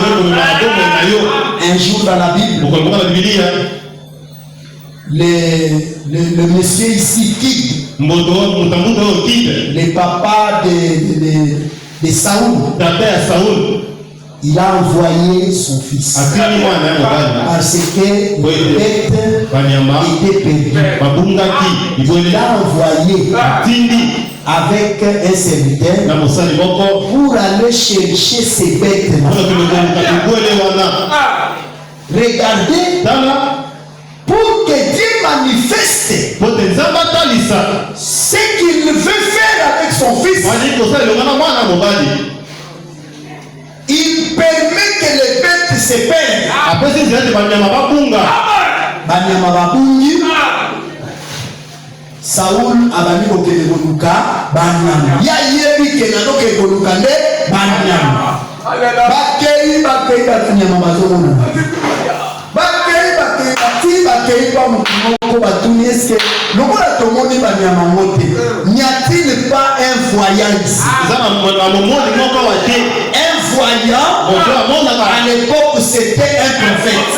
Un jour dans la Bible, le monsieur ici, Kid, le papa de Saoul, il a envoyé son fils parce que les bêtes étaient perdues. Il a envoyé avec un serviteur pour aller chercher ces bêtes. Regardez, pour que Dieu manifeste ce qu'il veut faire avec son fils. Il permet que les bêtes se perdent. Banyama babungi. Saoul abani kokele koluka banyama. Ya yebi ke na doke koluka nde banyama. Bakei banyama bazomona. Bakei pa moko batuni eske lokola tomoni banyama mote. N'y a-t-il pas un voyant ici? Voyant, à l'époque c'était un prophète.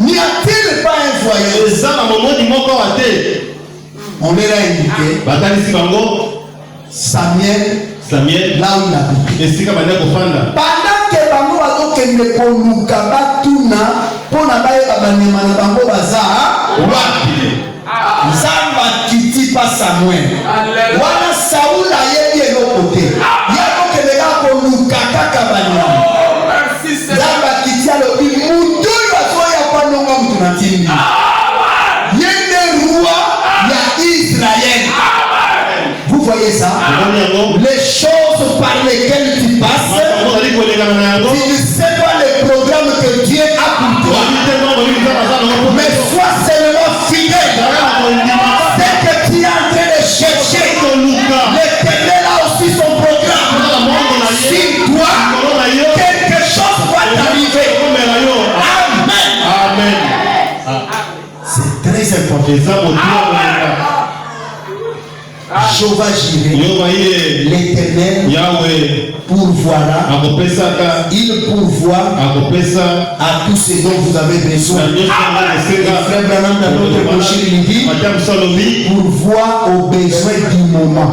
N'y a-t-il pas un voyant? On leur a indiqué Samuel là où il habite. Pendant que bango bazokende koluka batuna mpona bayeba banyama na bango baza wapi nzamba kiti pa Samuel wana Saul ayebi eloko te yakokeleka koluka kaka banyama nzamba kiti alobi mutu bazoya kwanonga mutu na ntindi yende roi ya Israël. Vous voyez ça? Les choses par lesquelles tu passes, tu ne sais pas le programme que Dieu a pour toi. Mais sois seulement fidèle. C'est que tu es en train de chercher. L'Éternel a aussi son programme. Si toi, quelque chose va t'arriver. Amen. Amen. C'est très important. Jéhovah Jireh, l'Éternel pourvoira, il pourvoit à tout ce dont vous avez besoin. Frère Branham dans notre brochure il dit pourvoit aux besoins du moment.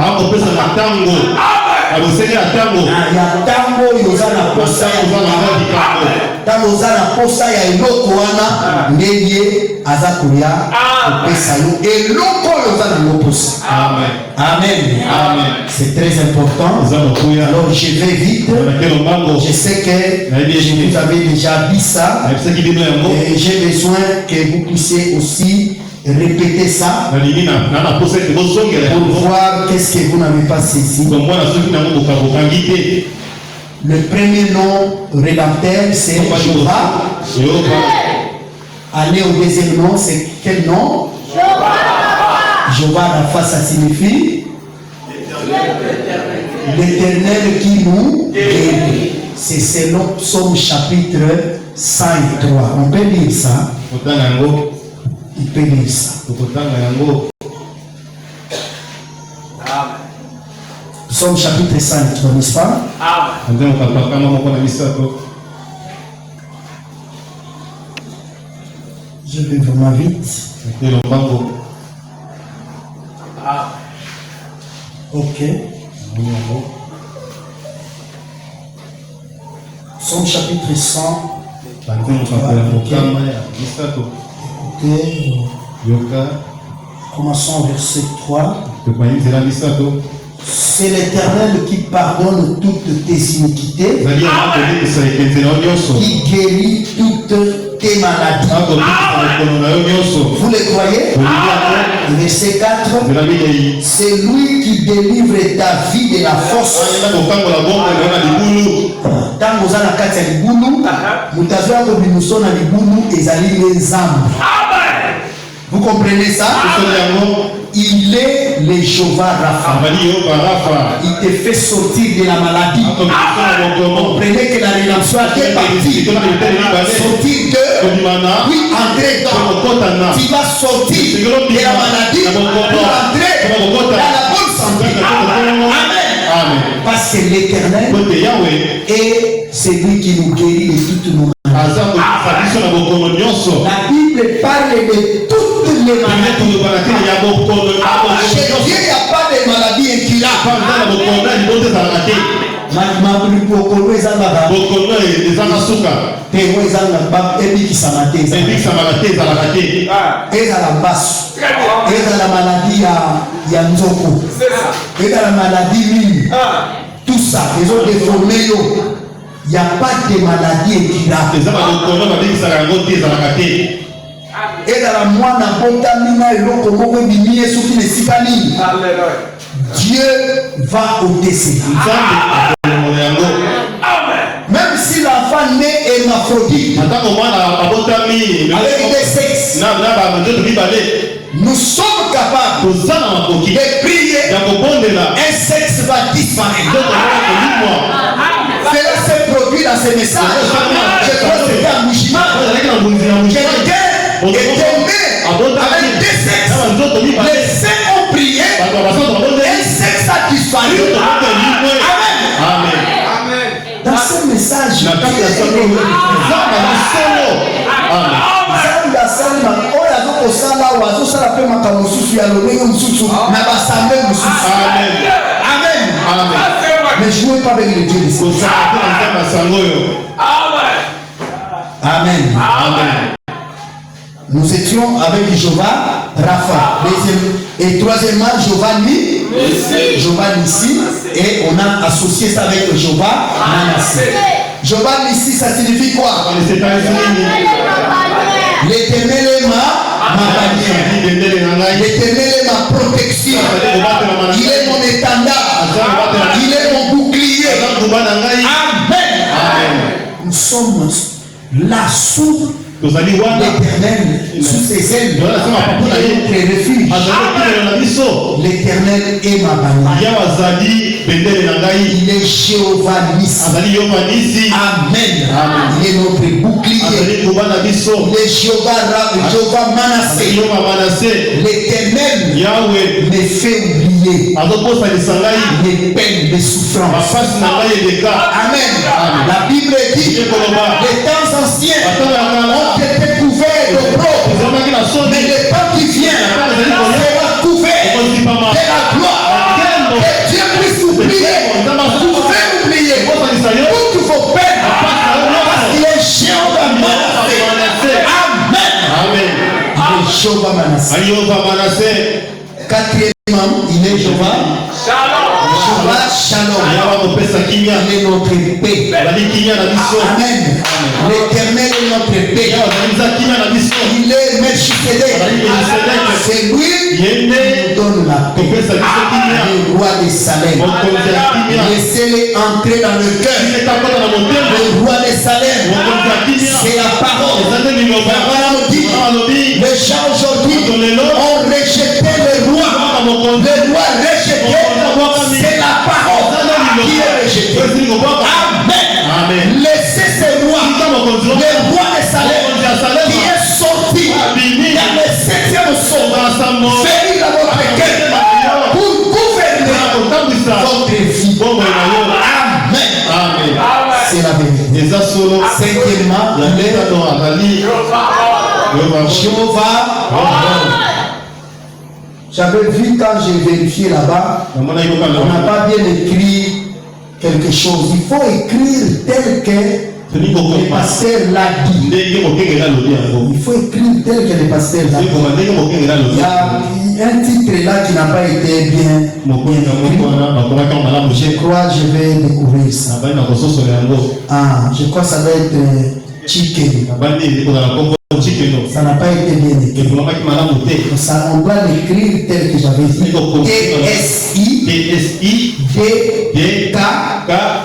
Tango za na posa ya eloko wana ndeye aza kuya kopesa yo eloko oyo za na posa. Amen. Amen. C'est très important. Alors je vais vite. Je sais que vous avez déjà dit ça. Et j'ai besoin que vous puissiez aussi répéter ça pour voir qu'est-ce que vous n'avez pas saisi. Le premier nom rédempteur, c'est Jéhovah. Allez au deuxième nom, c'est quel nom? Jéhovah Rapha, ça signifie l'Éternel qui nous guérit. C'est selon Psaume chapitre 103. On peut lire ça. Il peut lire ça. Psaume chapitre 103, n'est-ce pas? Je vais vraiment vite. Ok. Psaume chapitre 100. Commençons au verset 3. C'est l'Éternel qui pardonne toutes tes iniquités, qui guérit toutes tes maladies. Vous le croyez? Verset 4. C'est lui qui délivre ta vie de la force. Tango za na kati ya libulu, mutazo yako binuso na libulu ezali nzambe. Vous comprenez ça? Il est le Jéhovah Rapha. Il te fait sortir de la maladie. Comprenez que la rédemption a été partie. Sortir de, oui, entrer dans. Tu vas sortir de la maladie pour entrer dans la bonne santé. Amen. Parce que l'Éternel est celui qui nous guérit de toutes nos maladies. La Bible parle de toutes les maladies. Chez Dieu, il n'y a pas de maladie incurable. Tout ça, ils ont déformé. Il n'y a pas de maladie incurable. Et dans la moine Dieu va ôter ses vies. Même si l'enfant naît hémaphrodite avec des sexes, nous sommes capables de prier, un sexe va disparaître. Cela se produit dans ce message. Je crois que c'était un musulman. Quelqu'un est tombé avec des sexes. Les saints ont prié. Un sexe a disparu. Amen. Dans ce message, mais jouez pas avec les dieux de ce monde. Amen. Nous étions avec Jéhovah Rapha. Et troisièmement, Jéhovah Nissi. Et on a associé ça avec Jéhovah Manassé. Jéhovah Nissi, ça signifie quoi? L'Éternel est ma bannière. L'Éternel est ma protection. Il est mon étendard. Il est mon bouclier. Amen. Nous sommes là sous l'Éternel, sous ses ailes, notre refuge. L'Éternel est ma bannière. Il est Jéhovah Nissi. Amen. Il est notre bouclier. Il est Jéhovah Manassé. L'Éternel me fait oublier les peines, les souffrances. Amen. La Bible dit les temps anciens ont été couverts de propre, mais le temps qui vient sera couvert de la gloire. Que Dieu puisse oublier, vous faire oublier toutes vos peines, parce qu'il est Jéhovah Manassé. Amen. Il est Jéhovah Manassé. Quatrièmement, il est Jéhovah Shalom. Il est notre paix. Amen. L'Éternel est notre paix. Il est Melchisedec. C'est lui qui nous donne la paix. Le roi des Salem. Laissez-les entrer dans le cœur. Le roi des Salem. C'est la parole. Les gens aujourd'hui ont rejeté le roi. Le roi rejeté, c'est la parole qui est rejetée. Amen. Laissez ce roi, le roi des Salem, qui est sorti dans le 7e son, venir dans votre cœur pour gouverner votre vie. Amen. C'est la vérité. Cinquièmement, Jéhovah. J'avais vu quand j'ai vérifié là-bas, on n'a pas bien écrit quelque chose. Il faut écrire tel que le pasteur l'a dit. Il faut écrire tel que le pasteur l'a dit. Il y a un titre là qui n'a pas été bien écrit. Je crois que je vais découvrir ça. Je crois que ça va être Chicken. Ça n'a pas été bien écrit. On doit l'écrire tel que j'avais dit. TSI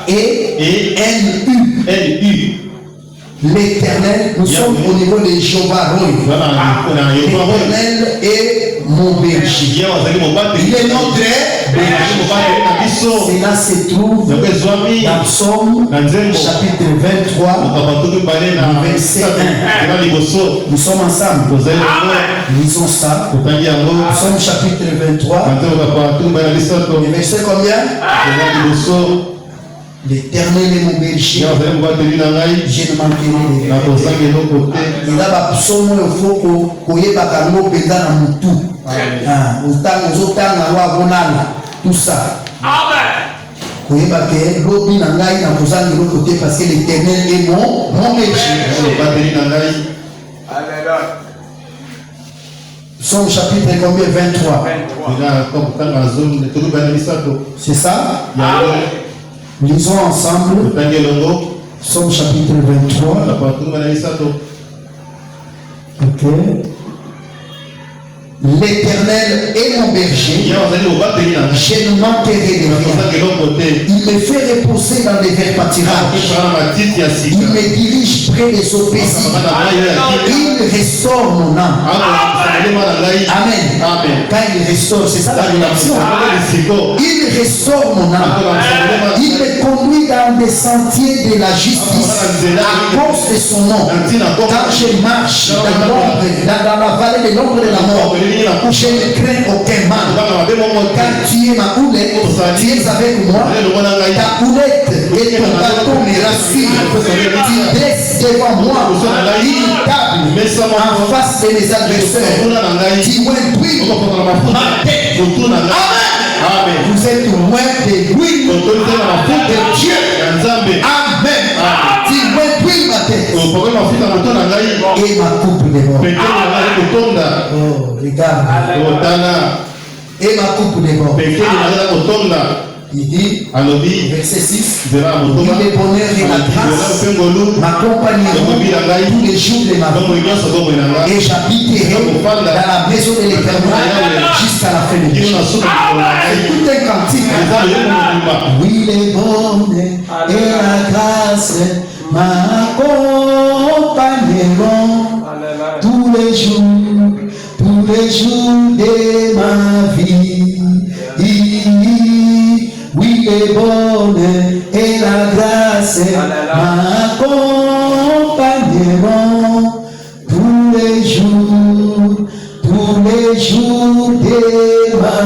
DKENU. L'Éternel, nous sommes au niveau de Jéhovah Roy. L'Éternel est mon berger. Il est notre berger. Cela se trouve dans Psaume chapitre 23, verset 1. Nous sommes ensemble. Lisons ça. Psaume chapitre 23. Verset combien? L'Éternel est mon berger. Je ne manquerai de rien. Il a la psaume il faut qu'on y ait pas de mots dans le tout. Tout ça. Amen. Parce que l'Éternel est mon berger. Psaume chapitre combien? 23. C'est ça? Lisons ensemble. Psaume chapitre 23. Ok. L'Éternel est mon berger. Je ne manquerai de rien. Il me fait reposer dans les verts pâturages. Il me dirige près des eaux paisibles. Il restaure mon âme. Amen. Quand il restaure, c'est ça la réaction. Il restaure mon âme. Il me conduit dans des sentiers de la justice à cause de son nom. Quand je marche dans la vallée de l'ombre de la mort, je ne crains aucun mal. Car tu es ma houlette, tu es avec moi. Ta houlette et ton bâton me rassurent. Tu dresses devant moi une table en face de mes agresseurs. Tu m'induis ma tête. Amen. Vous êtes loin de l'huile de Dieu. Amen. Tu m'induis ma tête. Et ma coupe déborde. Oh, regarde. Et ma coupe déborde. Il dit, verset 6, oui, le bonheur et la grâce m'accompagneront tous les jours de ma vie, et j'habiterai dans la maison de l'Éternel jusqu'à la fin de vie. C'est tout un cantique. Oui, le bonheur et la grâce m'accompagneront tous les jours de ma vie. Oui, le bonheur et la grâce m'accompagneront tous les jours de ma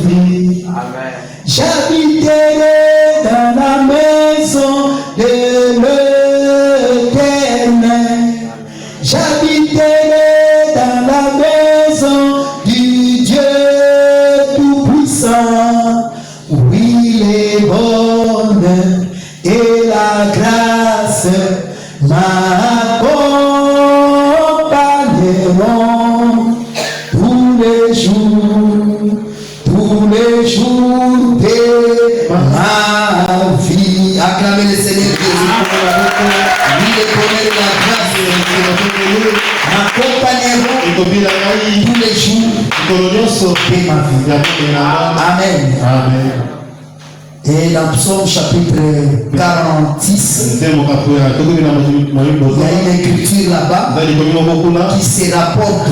vie. Amen. J'habiterai dans la maison de l'Éternel. J'habiterai dans la maison du Dieu Tout-Puissant. Oui, les bonheurs et la grâce m'accompagneront tous les jours de ma vie. Acclamez le Seigneur Jésus. Oui, les bonheurs et la grâce m'accompagneront tous les jours de ma vie. Amen. Amen. Et dans Psaume chapitre 46, il y a une écriture là-bas qui se rapporte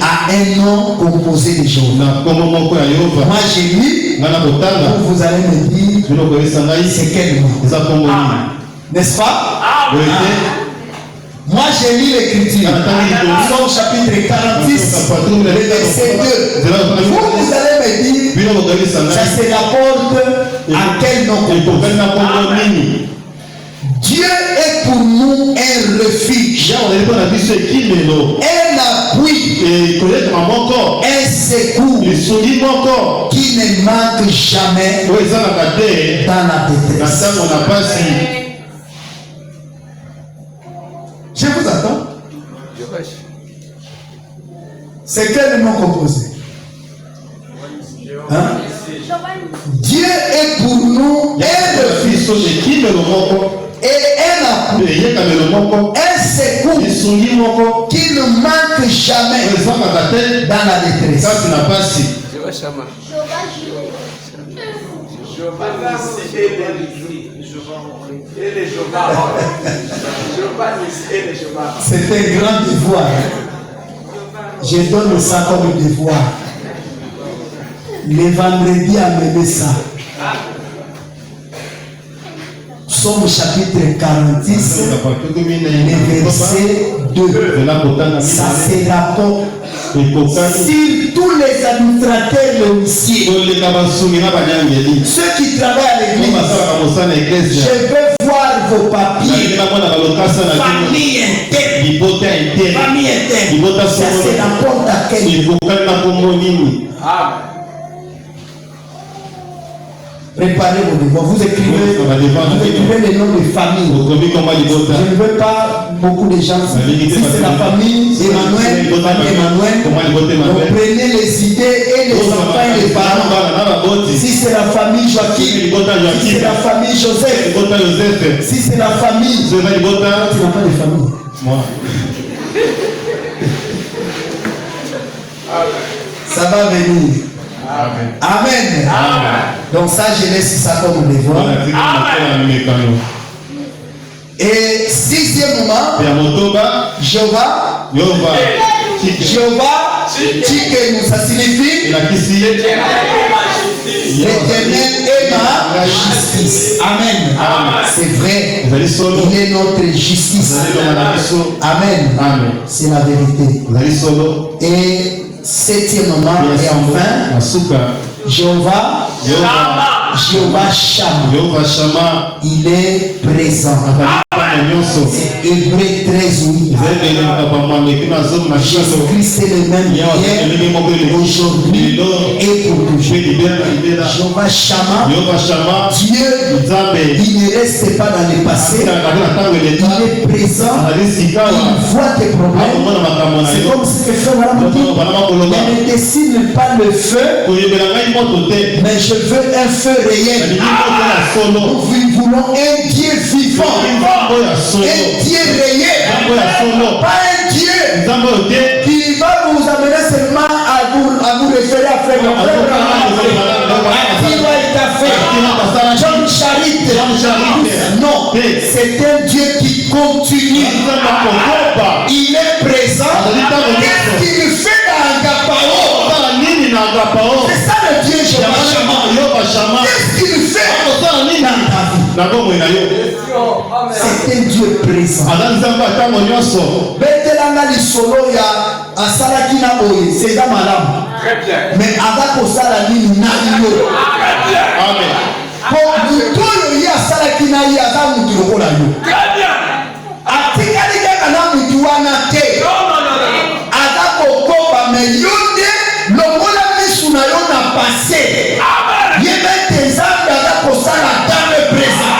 à un nom composé de jours. Moi j'ai lu, vous allez me dire c'est quel nom. N'est-ce pas? Moi j'ai lu l'écriture. Psaume chapitre 46, le verset 2. Vous allez me dire, ça se rapporte à quel nom? Dieu est pour nous un refuge, un appui, un secours qui ne manque jamais dans la détresse. Je vous attends. C'est quel nom composé? Hein? Dieu est pour nous un refuge et un appui, un secours qui ne manque jamais dans la détresse. C'est un grand devoir. Je donne ça comme devoir. Le vendredi à mener ça. Psaume chapitre 46, le verset 2. Ça se rapporte sur tous les administrateurs de l'huissier. Ceux qui travaillent à l'église, je veux voir vos papiers. Famille interne. Famille interne. Ça se rapporte à quel niveau? Préparez vos devoirs. Vous écrivez les noms de famille. Je ne veux pas beaucoup de gens. Si c'est la famille Emmanuel, vous prenez les idées et les enfants et les parents. Si c'est la famille Joachim, si c'est la famille Joseph, si c'est la famille, tu n'as pas de famille. Ça va venir. Amen. Amen. Amen. Donc ça, je laisse ça comme devoir. Et sixième moment, Jéhovah, Tchikenu, ça signifie l'Éternel est ma justice. Amen. C'est vrai. Il est notre justice. Amen. C'est la vérité. Et septième moment, et enfin, Jéhovah Shammah. Il est présent. C'est Hébreux 13, oui. Jésus-Christ est le même hier, aujourd'hui et pour toujours. Jéhovah Shammah, Dieu, il ne reste pas dans le passé, il est présent, il voit tes problèmes. C'est comme ce que fait Madame dit, il ne dessine pas le feu, mais je veux un feu réel. Nous voulons un Dieu vivant, un Dieu réel, pas un Dieu qui va vous amener seulement à vous référer à frère. John Charité. Non, c'est un Dieu qui continue. Il est présent. Qu'est-ce qu'il fait dans Agapao? C'est ça le Dieu Jéhovah Shammah. Qu'est-ce qu'il fait dans ta vie? C'est un Dieu présent. Betelanga lisolo ya asalaki na boye, c'est ça madame. Mais avec osala nini na yo. Amen. Pour mutu oyo ye asalaki na ye aza mutu lokola yo. Atikali kaka na mutu wana te. Aza kokoba me yo nde lokola misu na yo na passé. Ye mete nzambe aza kosala dans le présent.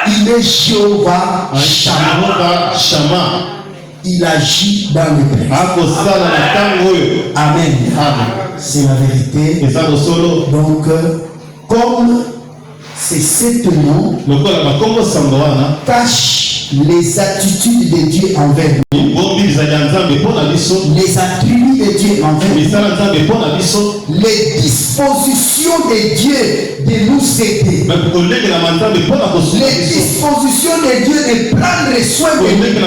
Il est Jéhovah Shammah. Il agit dans le présent. Amen. C'est la vérité. Donc, comme c'est cet nom, cache les attitudes de Dieu envers nous, les attributs de Dieu envers nous, les dispositions de Dieu de nous aider, les dispositions de Dieu de prendre soin de nous.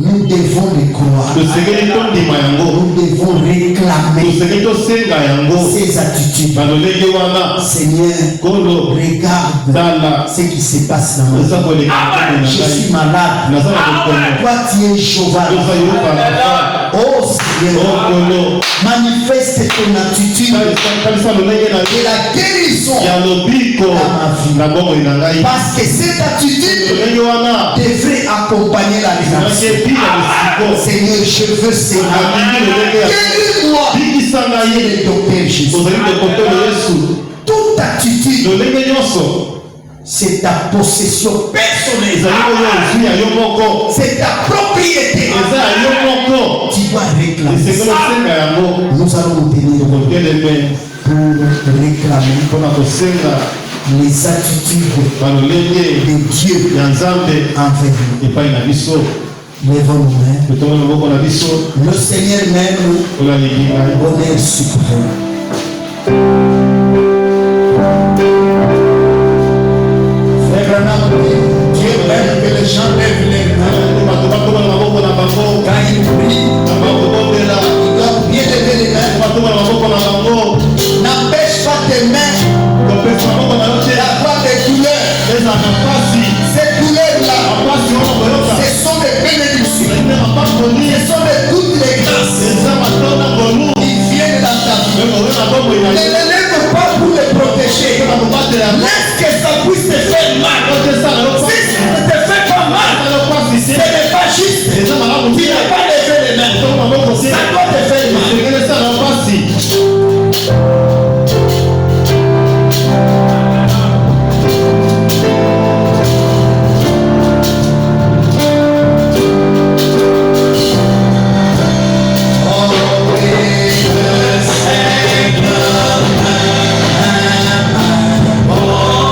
Nous devons les croire. Nous devons réclamer ces attitudes. Seigneur, regarde ce qui se passe dans ma vie. Je suis malade. Toi, tu es Jéhovah. Oh Seigneur, manifeste ton attitude et la guérison dans ma vie. Parce que cette attitude devrait accompagner la rédemption. Seigneur, je veux Seigneur, guéris-moi. Le docteur Jésus. Toute attitude, c'est ta possession personnelle. C'est ta propriété. Tu dois réclamer. Nous allons nous tenir pour réclamer les attitudes de Dieu envers nous. Lèvons nos mains. Le Seigneur m'aime. Honneur suprême. Dieu aime que les gens lèvent les mains. Quand ils prient, ils doivent bien lever les mains. N'empêche pas tes mains d'avoir des douleurs. Ces douleurs-là, ce sont des bénédictions. Ce sont de toutes les grâces qui viennent dans ta vie. Ne les lève pas pour les protéger. Laisse que ça puisse te faire mal. Si ça ne te fait pas mal, ce n'est pas juste. Tu n'as pas levé les mains. Ça doit te faire mal. Oh,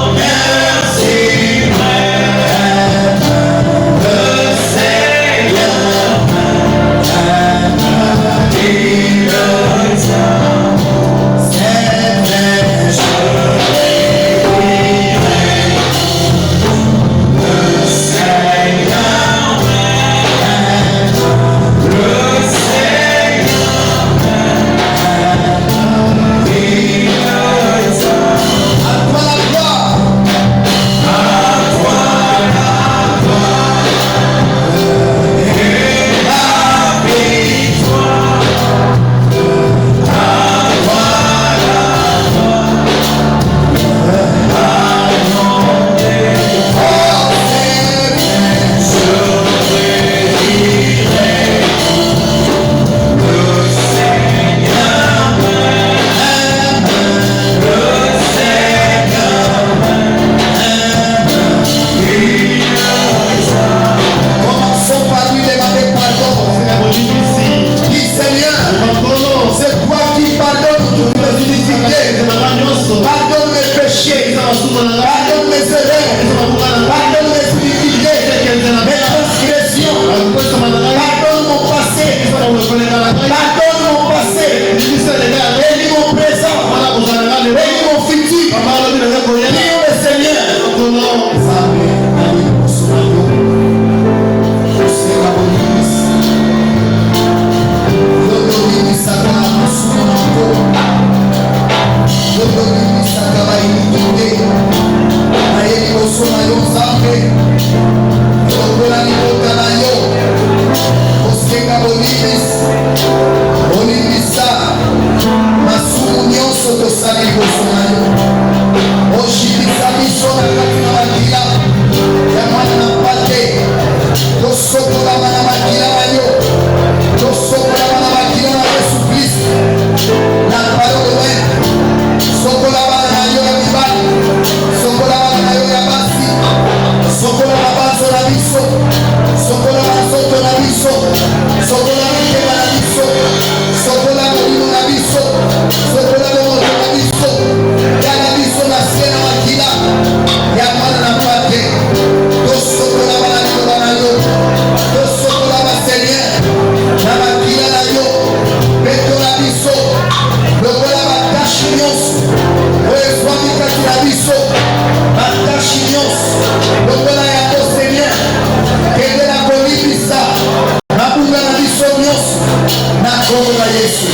Kombo na Yesu.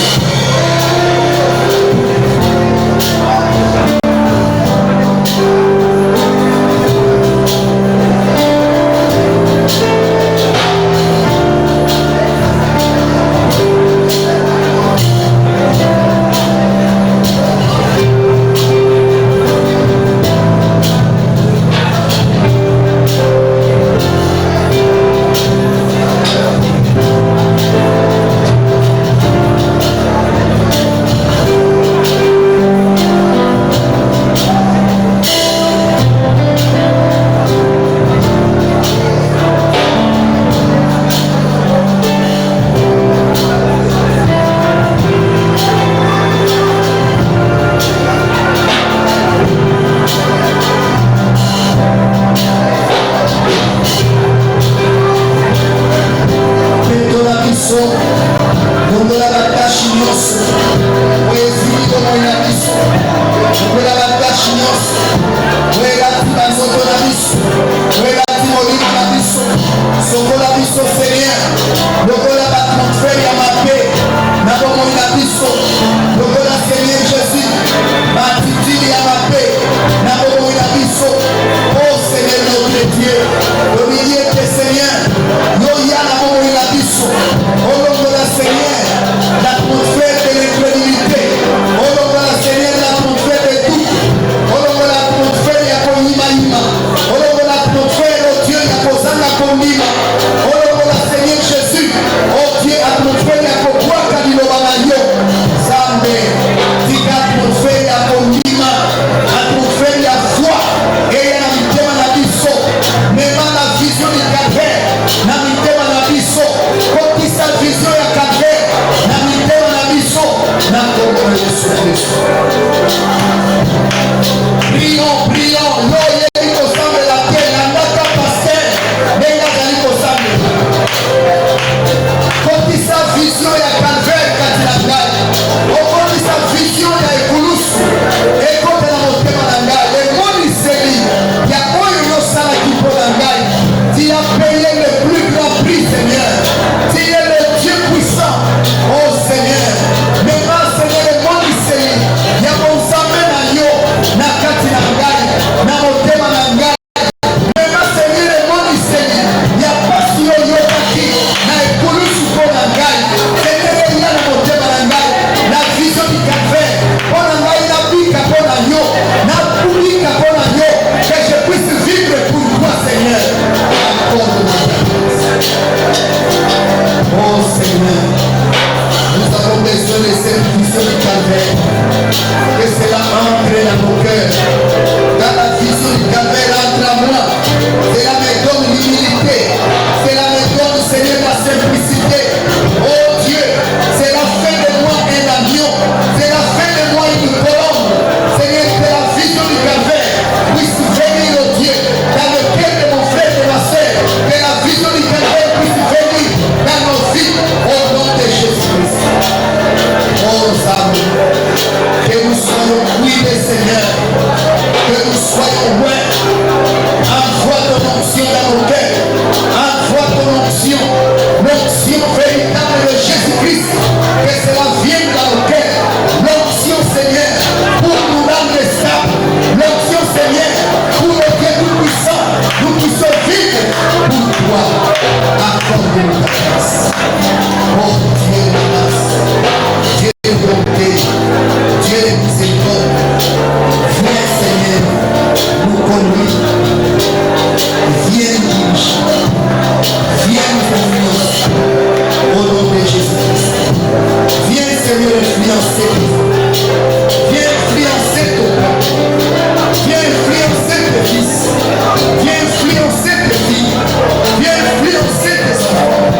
Viens influencer tes enfants.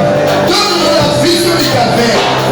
Donne-nous la vision du calvaire.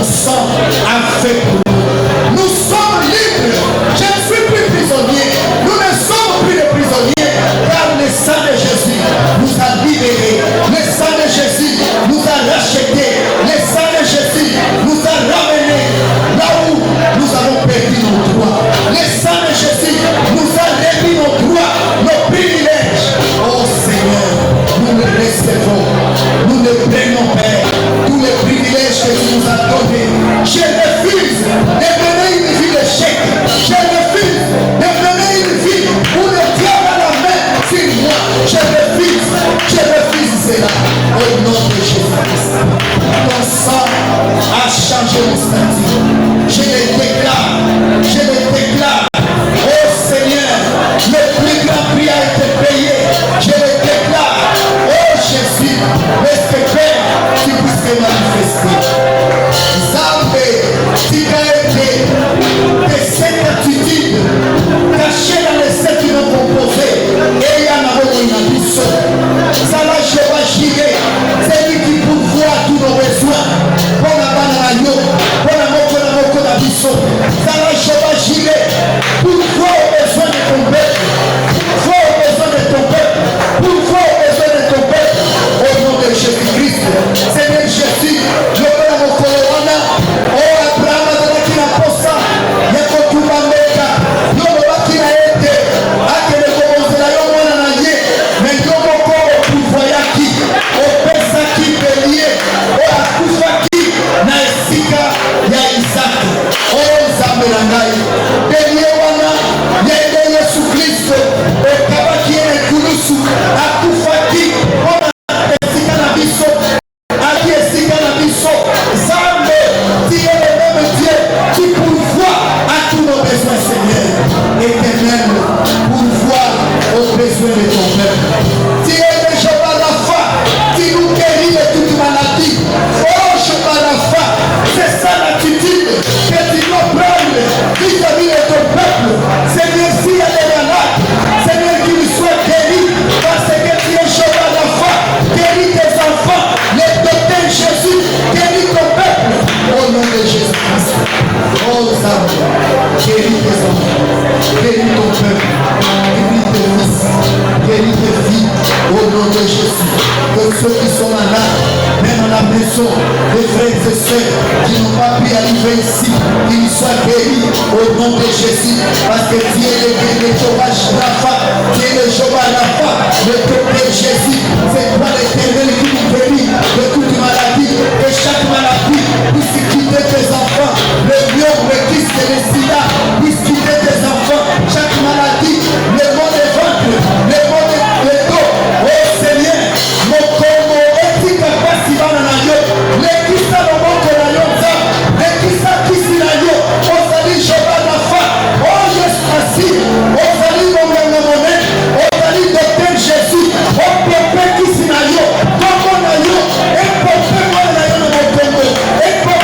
sang a fait pour nous. Nous sommes libres. Je ne suis plus prisonnier. Nous ne sommes plus des prisonniers, car le sang de Jésus nous a libérés. Le sang de Jésus nous a rachetés. Le sang de Jésus nous a ramenés là où nous avons perdu nos droits. Le sang de Jésus nous a remis nos droits, nos privilèges. Oh Seigneur, nous le recevons. Nous ne prenons pas tous les privilèges que tu nous as donnés. Je refuse de mener une vie d'échec. Je refuse de mener une vie où le diable a la main sur moi. Je refuse cela. Au nom de Jésus-Christ. Ton sang a changé mon statut. Je le déclare. Oh Seigneur, le plus grand prix a été payé. Je le déclare. Oh Jésus, laisse Père, tu puisses te manifester. Zambé, tu as été de cette attitude cachée dans les sept qui l'ont composé. Et il y en a beaucoup qui ont dit ça. Ça va, je vais girer. C'est lui qui pourvoit tous nos besoins. Pour la banane, pour la moko d'Abisso. Ça va, je vais girer. Pourquoi au besoin de ton peuple? Pourquoi au besoin de ton peuple? Pourquoi au besoin de ton peuple? Au nom de Jésus-Christ. Seigneur Jésus, je veux la moko wana. Oh Abraham, dans qui la posa. Yako kubambeka. Yobo baki na ete. Akele kobonzela yo mwana na ye. Mais yo moko pourvoyaki. Opesa ki belie. O akufa ki na esika ya Isaac. Oh Nzambe na ngai. Belie wana yende Yesu Kristo. Okabaki ene kulusu. Akufa ki. Ona esika na biso. Aki esika na biso. Nzambe, tu es le même Dieu qui pourvoit à tous nos besoins, Seigneur. Éternel, pourvoit aux besoins de ton peuple. Tu es le Jéhovah Rapha, tu nous guéris de toute maladie. Oh Jéhovah Rapha, c'est ça l'attitude que tu dois prendre vis-à-vis de ton peuple. Seigneur, s'il y a des malades, Seigneur, qu'ils soient guéris parce que tu es Jéhovah Rapha. Guéris tes enfants, les docteurs Jésus, guéris ton peuple. Au nom de Jésus-Christ. Oh Zambé, guéris tes enfants, guéris ton peuple, guéris tes fils, guéris tes filles. Au nom de Jésus. Que ceux qui sont malades, même à la maison, les frères et sœurs qui n'ont pas pu arriver ici, qu'ils soient guéris au nom de Jésus. Parce que tu es le Jéhovah Rapha, tu es le Jéhovah Rapha, le docteur Jésus. C'est toi l'Éternel qui nous guérit de toute maladie, de chaque maladie. Puisse quitter tes enfants, le myome, le kyste, le sida, puisse quitter tes enfants, chaque maladie, le mot de ventre, le mot de dos. Oh Seigneur, mon Congo, est-il capable de s'y na yo? Le kyste no moko na yo nza, le kyste kisi na yo, ozali Jéhovah Rapha, oh Yesu Masi, ozali mongongo monene, ozali docteur Jésus, opepe kisi na yo, kombo na yo, epope mwana na yo na mokongo, epope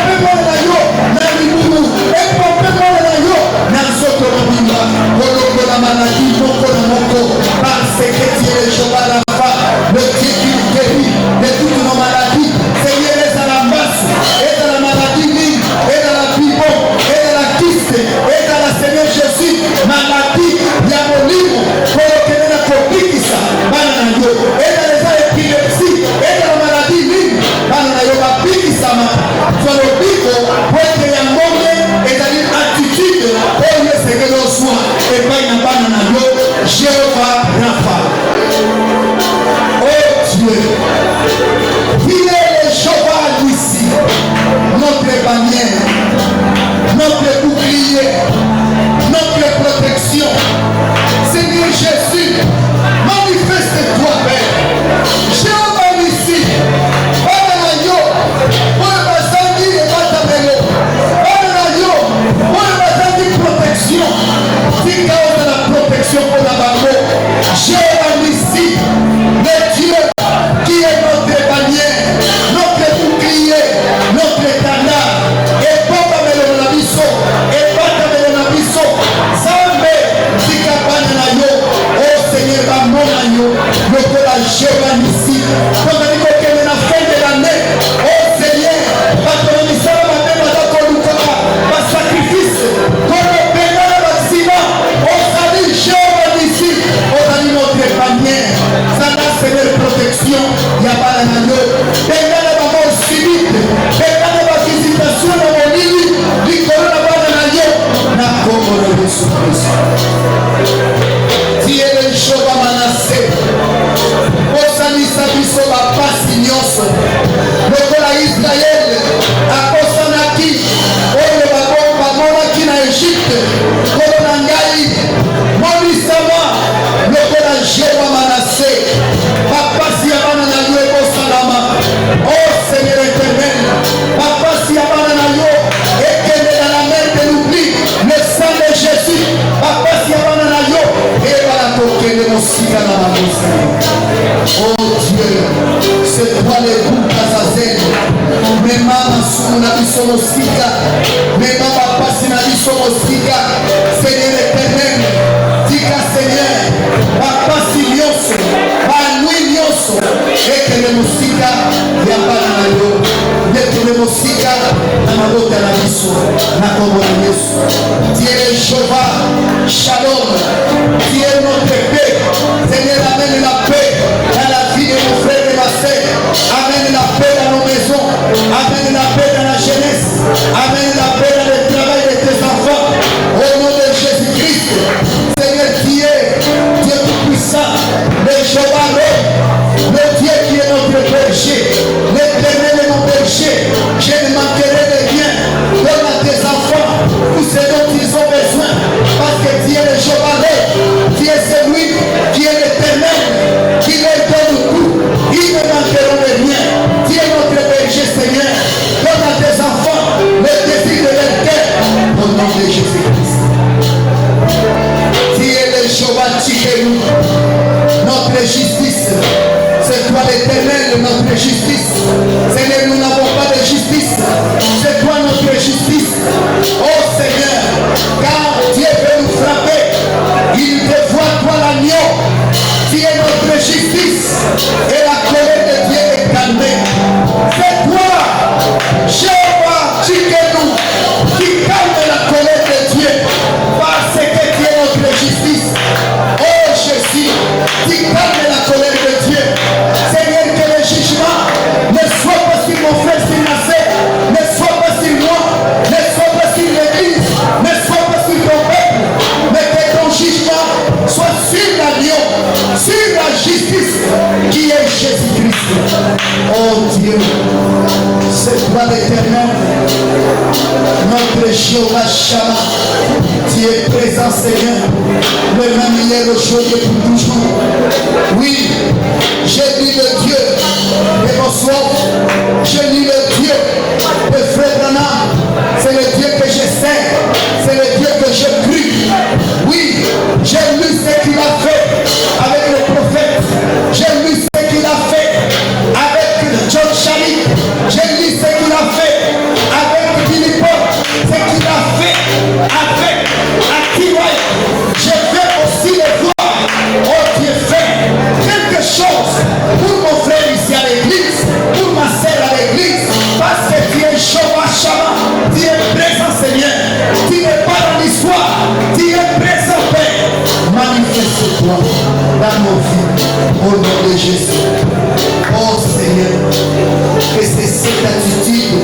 Oh Dieu, c'est toi le goût Kazazel. Mais maman sous la vie sur Mosika. Mais maman passe la vie sur Mosika. Seigneur éternel, dis-moi Seigneur, papa Silioso, Panui Nyoso, et que le Mosika, il n'y a pas de maillot. Et que le Mosika, la maillot de la vie sur la commune Yesu. Dieu est Jéhovah, Shalom, Dieu est notre paix. Seigneur, amène la paix dans la vie de nos frères et ma sœur. Amène la paix dans nos maisons. Amène la paix dans la jeunesse. Amène la paix dans le travail de tes enfants. Au nom de Jésus-Christ. Seigneur, Dieu tout-puissant, le Jéhovah, le Dieu qui est notre berger, l'éternel est mon berger. Je ne manquerai de rien. Donne à tes enfants tout ce dont ils ont besoin. Parce que Dieu est le Jéhovah, Dieu est celui qui est l'éternel, qui leur donne tout. Ils ne manqueront de rien. Dieu est notre berger, Seigneur. Donne à tes enfants le désir de leur cœur. Au nom de Jésus-Christ. Dieu est le Jéhovah Tchikenu, notre justice. C'est toi l'éternel, notre justice. Seigneur, nous n'avons pas de justice. C'est toi notre justice. Oh Seigneur, quand Dieu veut nous frapper, il te voit toi l'agneau. Tu es notre justice. Et la colère de Dieu est calmée. C'est toi, Jéhovah Tchikenu, qui calme la colère de Dieu. Parce que tu es notre justice. Oh Jésus, tu calmes la colère de Dieu. Seigneur, que le jugement ne soit pas sur mon frère, sur ma sœur, ne soit pas sur moi, ne soit pas sur l'église, ne soit pas sur ton peuple, mais que ton jugement soit sur l'agneau, sur la justice qui est Jésus-Christ. Oh Dieu, c'est toi l'éternel, notre Jéhovah Shammah. Tu es présent, Seigneur, le même hier, aujourd'hui et pour toujours. Oui, j'ai dit le Dieu de bonsoir, j'ai dit le Dieu de Frère Branham. C'est le Dieu que je sais, c'est le Dieu que je prie. Oui, j'ai lu ce qu'il a fait avec le prophète, j'ai lu ce qu'il a fait avec John Charlie, j'ai lu ce qu'il a fait avec Billy Paul, ce qu'il a fait avec Akiwai. Je vais aussi le voir. Oh Dieu, fais quelque chose pour mon frère ici à l'église, pour ma sœur à l'église, parce que tu es Jéhovah Shammah, tu es présent Seigneur, tu n'es pas dans l'histoire, tu es présent Père. Manifeste-toi dans nos vies, au nom de Jésus. Oh Seigneur, que c'est cette attitude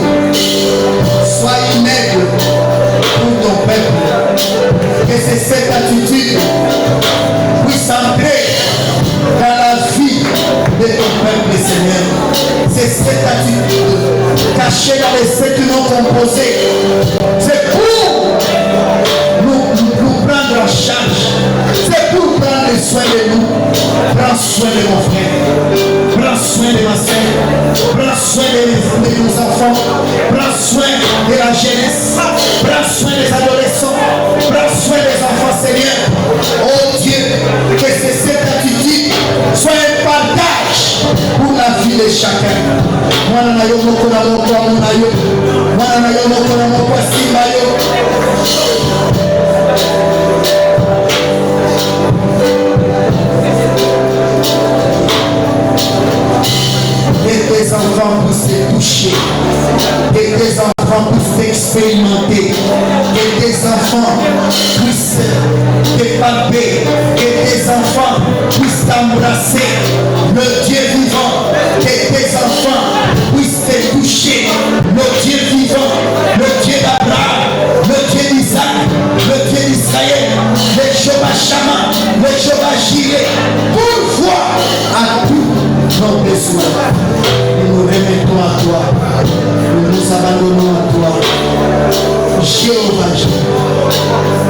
soit une aide pour ton peuple, que c'est cette attitude puisse entrer dans la vie de ton peuple, Seigneur. C'est cette attitude cachée dans les sept noms composés. C'est pour nous prendre en charge. C'est pour prendre soin de nous. Prends soin de mon frère. Prends soin de ma soeur. Prends soin de nos enfants. Prends soin de la jeunesse. Prends soin des adolescents. Prends soin des enfants, Seigneur. Oh Dieu, que cette attitude soit un partage pour la vie de chacun. Que tes enfants puissent te toucher, que tes enfants puissent t'expérimenter, que tes enfants puissent te palper, que tes enfants puissent t'embrasser, le Dieu vivant, que tes enfants puissent te toucher, le Dieu vivant, le Dieu d'Abraham, le Dieu d'Isaac, le Dieu d'Israël, le Jéhovah Shammah, le Jéhovah Jireh, pour voir à tous nos besoins. Nous nous remettons à toi, nous nous abandonnons à toi, Jéhovah Jireh.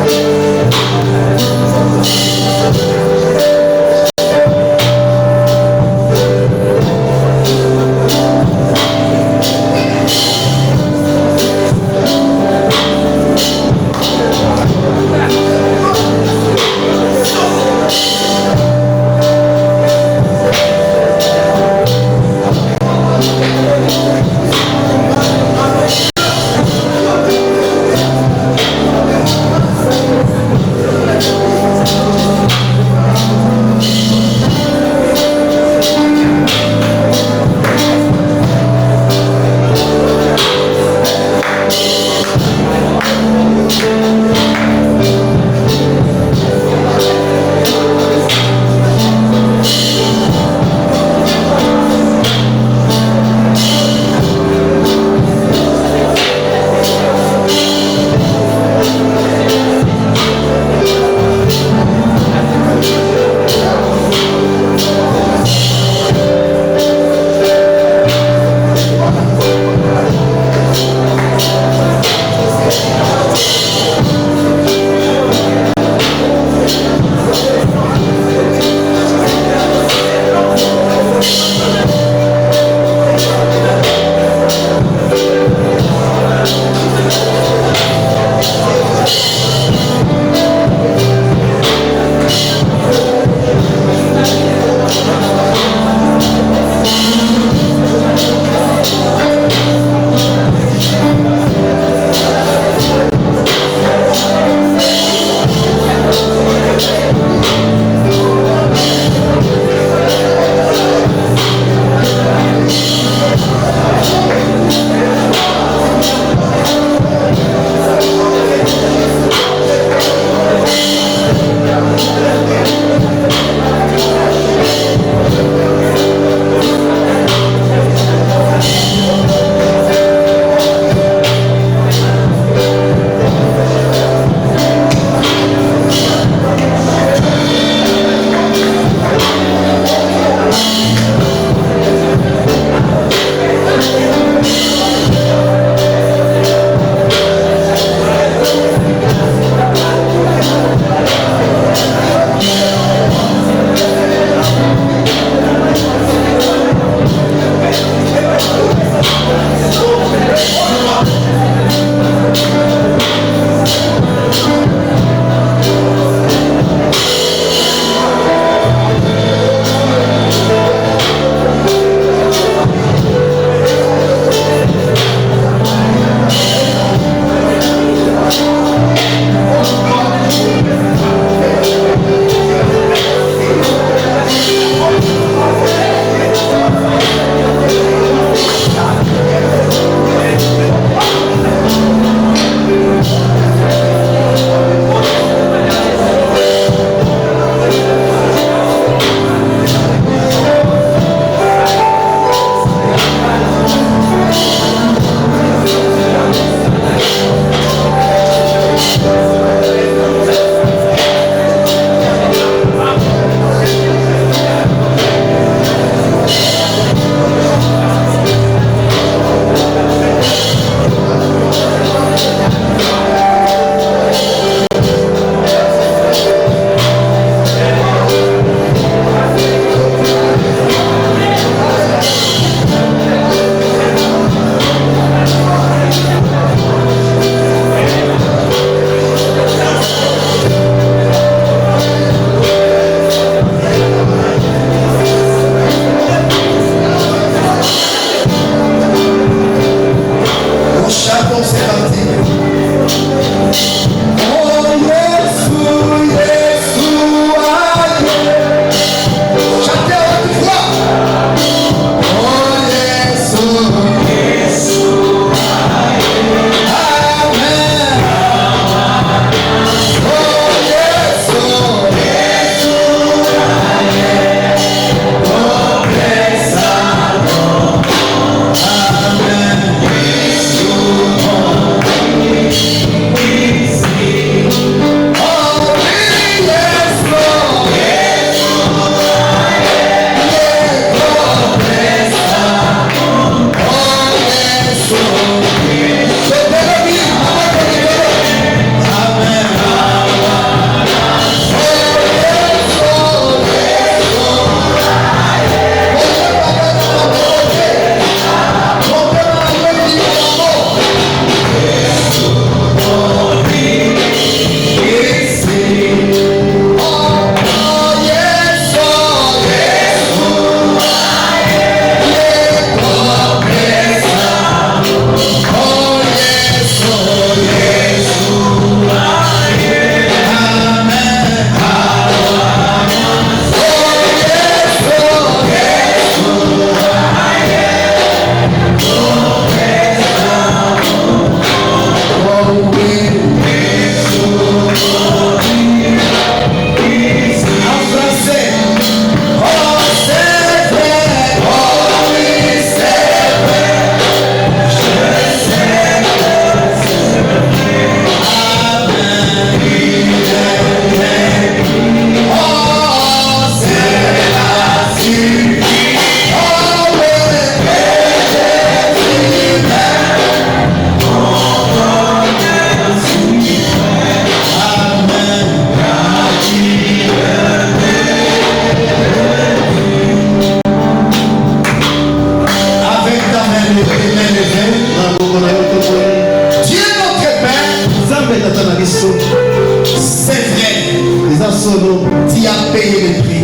Tu as payé le prix.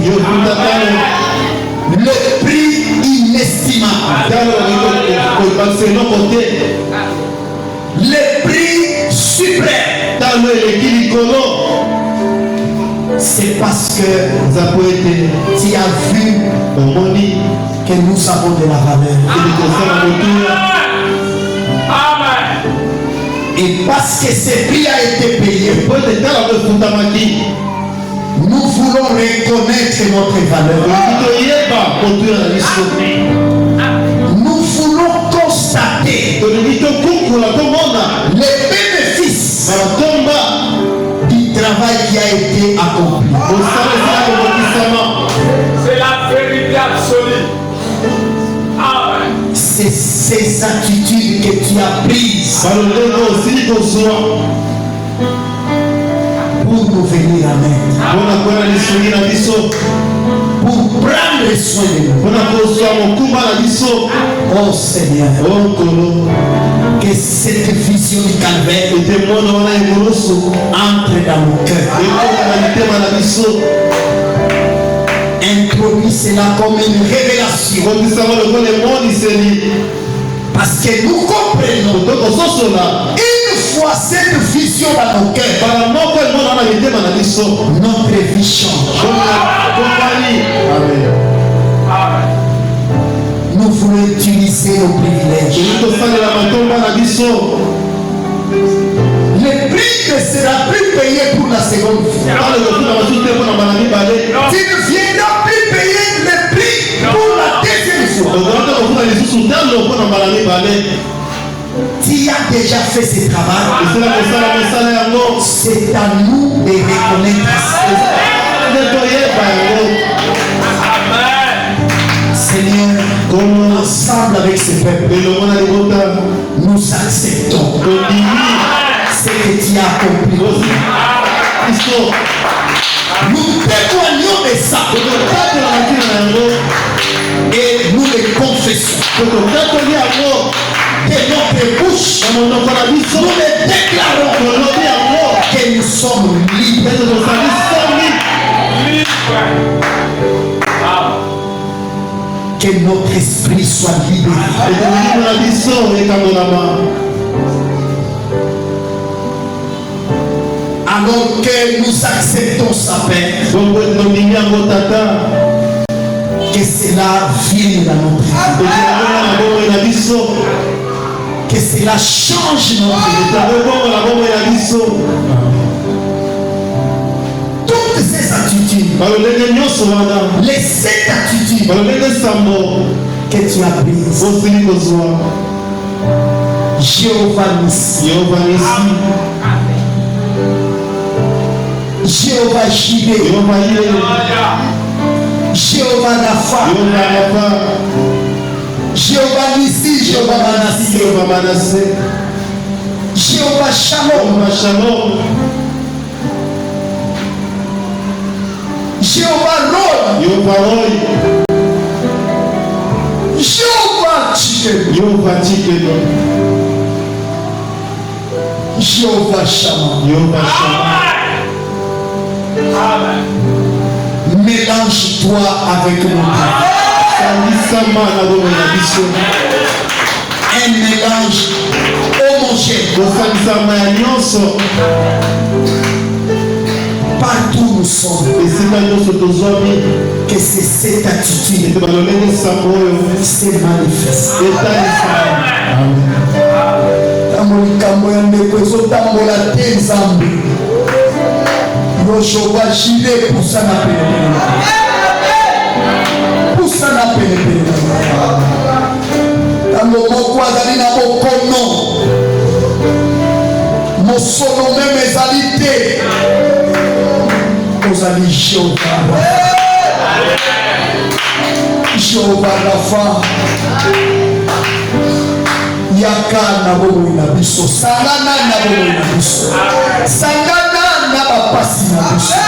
Le prix inestimable. Le prix suprême. C'est parce que tu as vu que nous avons de la valeur. Et parce que ce prix a été payé, nous voulons reconnaître notre valeur. Nous voulons constater les bénéfices du travail qui a été accompli. C'est la vérité absolue. Amen. C'est ces attitudes que tu as prises pour nous venir à l'aide, pour prendre soin de nous. Oh Seigneur, que cette vision du calvaire entre dans mon cœur. Introduis cela comme une révélation. Parce que nous comprenons une fois cette vision dans nos cœurs, notre vie change. Nous voulons utiliser nos privilèges. Le prix ne sera plus payé pour la seconde fois. Tu ne viendras plus payer le prix pour la deuxième fois. Tu as déjà fait ce travail. C'est à nous de reconnaître ça. Seigneur, ensemble avec ce peuple, nous acceptons ce que tu as accompli. Nous témoignons de ça et nous le confessons de notre bouche. Nous le déclarons que nous sommes libres. Que notre esprit soit libéré. Alors que nous acceptons sa paix, que cela vienne dans notre vie, que cela change notre vie. Toutes ces attitudes, les 7 attitudes que tu as prises, Jéhovah Nissi, Jéhovah Jireh, Jéhovah Rapha, Jéhovah Nissi, Jéhovah Manasseh, Jéhovah Shalom, Jéhovah Roy, Jéhovah Tchikeno, Jéhovah Shammah. Mélange-toi avec mon Père. Un mélange homogène. Partout nous sommes. Que c'est cette attitude se manifeste. Yoshua Jireh poussa na pene. Tango moko azali na bokono. Mosono même ezali te. Ozali Jéhovah Rapha. Yaka na bomo na biso. Sangana na bomo na biso. Sangana na bapasi na biso.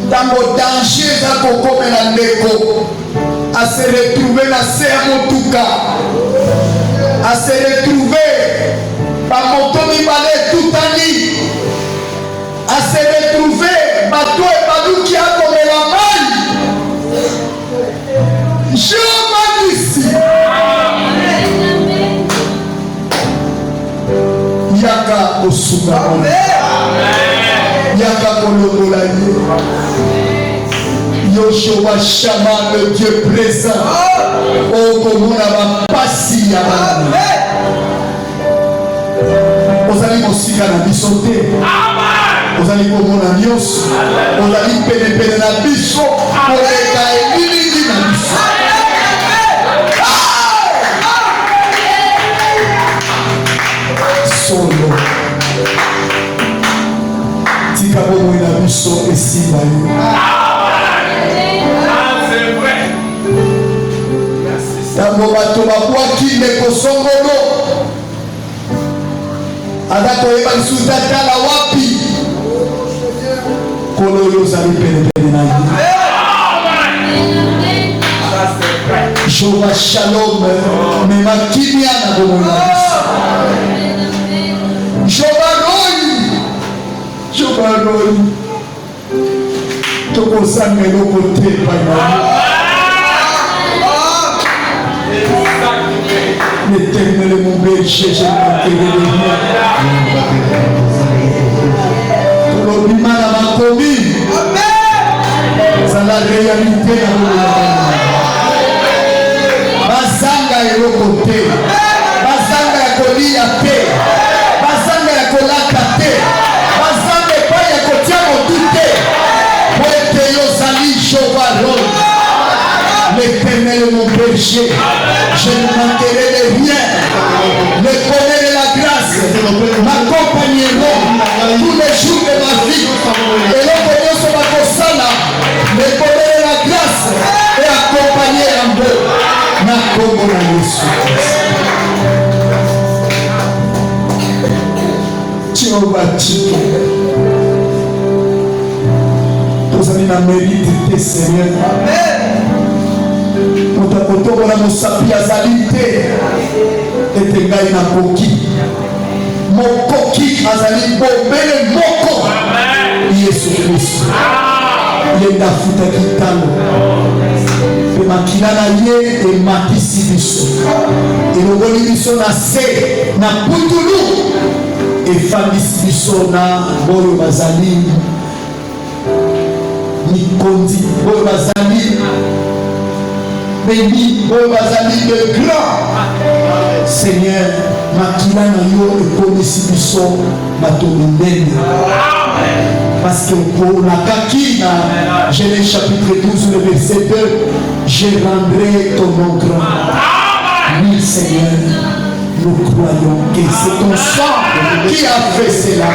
Tango danger za kokomela ndeko a se retrouver na se ya motuka, a se retrouver bamoto mibale tutani ase retrouve bato ebaluki akomela mai jemanisi yaka kosunga yaka kolongola ye Yoshua Shama, le Dieu présent okomona bapasi ya bana ozali mosika na biso te ozali komona nyonso ozali penepene na biso koleka elilingi na biso solo tika bomoi na biso esimba yo ntango bato babwaki ndeko songolo aza koyeba lisusu tatala wapi kolo oyo ozali penepene na ye jova shalom mema kimia na bomoi na biso jova roi tokozanga eloko te pai L'Éternel est mon berger, je ne manquerai de rien. L'obima n'a pas commis. C'est la réalité. Bazanga est le côté. Bazanga est collé à paix. Bazanga est collé à caté. Bazanga est pas à côté à mon douté. Pour être yosali, jovarol. L'Éternel est mon berger. Je ne manquerai de rien. Le bonheur et la grâce m'accompagneront tous les jours de ma vie. Et le bonheur sur ma console, le bonheur et la grâce est accompagné en deux. N'accompagne pas Jésus. Tu vas tirer. Tous amis na mérite de Seigneur. Motakotokola mosapi azali te ete ngai nakoki mokoki azali bombele moko Yesu Kristo ye ndafutaki ntango mpe makila na ye ematisi biso elongoli biso na se na putulu efandisi biso na boyo bazali mikonzi boyo bazali béni, oh bazali de grand Seigneur, makila na yo ekomisi biso bato mindene parce que pour la kaki na Genèse chapitre 12 le verset 2 je rendrai ton nom grand. Oui Seigneur, nous croyons que c'est ton sang qui a fait cela.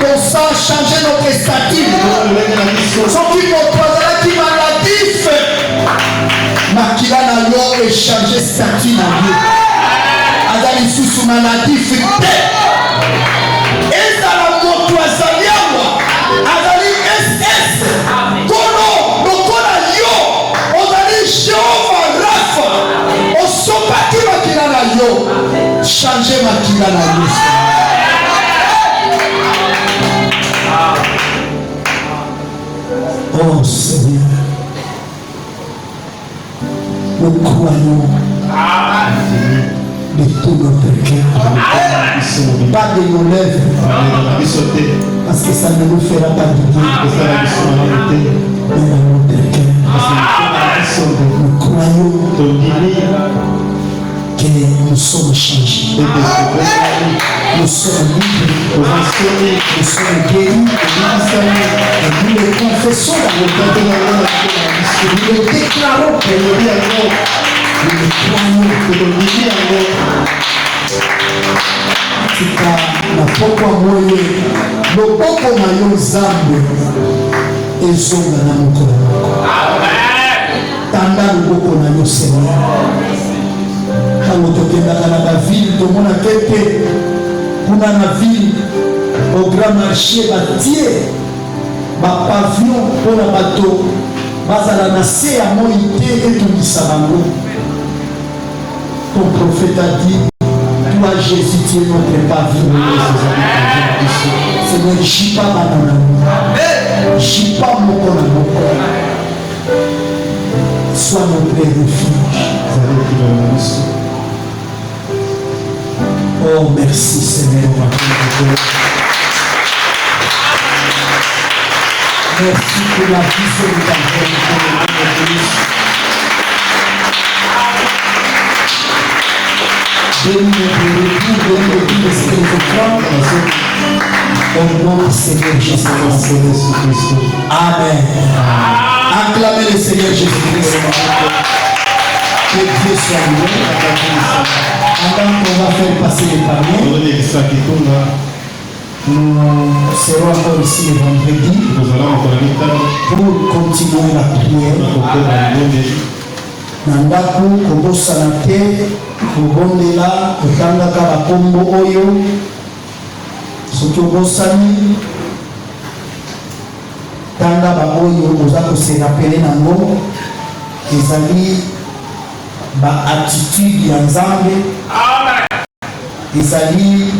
Ton sang a changé notre statut. Son qui montrera qui maladif makila na yo échanger statut na yo azali susu maladif te ezala moto azali awa azali ss kono lokola yo ozali Jehova Rafa osopaki makila na yo changer makila na yo oh Seigneur. Nous croyons de tout notre cœur, pas de nos lèvres, parce que ça ne nous fera pas du bien, mais dans notre cœur. Nous croyons que nous sommes changés, nous sommes libres, nous sommes guéris, et nous le confessons dans le cœur. Nous le déclarons que nous le croyons, que nous le tika na pokwa moye loboko na yo Nzambe ezonga na mokolo moko. Tanda loboko na yo Seigneur. Tango tokendaka na baville tomona kete kuna na ville au grand marché batie bapavillon mpona bato bazala na se ya moi te etungisa bango. Ton prophète a dit Toi, Jésus, tu es notre parfum. Seigneur, je pas ma je pas mon sois notre refuge. Oh, merci, Seigneur. Merci pour la vision de ta volonté. Donne-nous le retour de ce que nous au nom du Seigneur Jésus-Christ. Amen. Acclamez le Seigneur Jésus-Christ. Que Dieu soit loué. Avant qu'on va faire passer les paniers, nous serons encore ici le vendredi pour continuer la prière. Nandaku kobosana te kobondela kotangaka bakombo oyo soki obosani tanga baoyo oza koserapele nango ezali baattitude ya Nzambe, ezali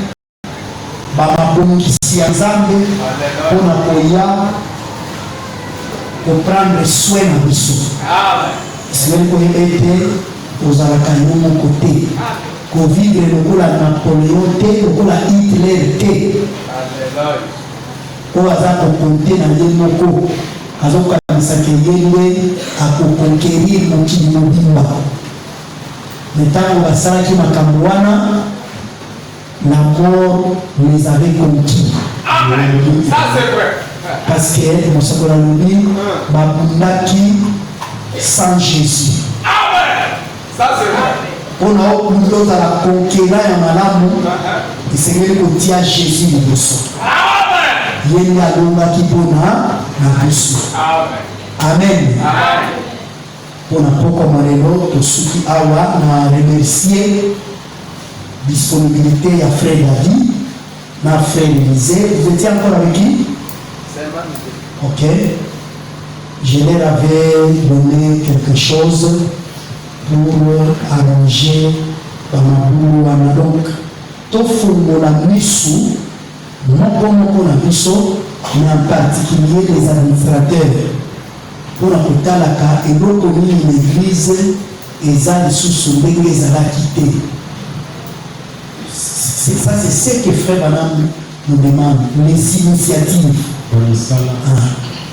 bamabongisi ya Nzambe mpona koya koprendre soin na biso. Seigneur koyeba ete ozalaka yo moko te, kovivre lokola Napoléon te, lokola Hitler te, oyo aza kokonte na ye moko azokanisaka ye nde akokonkerir mokili mobimba. Ntango basalaki makambo wana, la mort les avait conquis. Ça c'est vrai. Parce que mosakola lobi babundaki sans Jésus. Amen. Ça c'est vrai. On a la conquérant ya malamu esengeli kotia Jésus liboso. Amen. Yeli alongaki mpona na biso. Amen. Mpona poko malelo tosuki awa na remercier disponibilité ya frère David na frère Élisée. Vous étiez encore avec qui? Ok. Je leur avais donné quelque chose pour arranger Bamabou wana. Donc, tofongola misu, moko na biso, mais en particulier les administrateurs. Pour la kotalaka et l'autre l'église eza lisusu ndenge ezalaki te. C'est ça, c'est ce que frère Banam nous demande, les initiatives.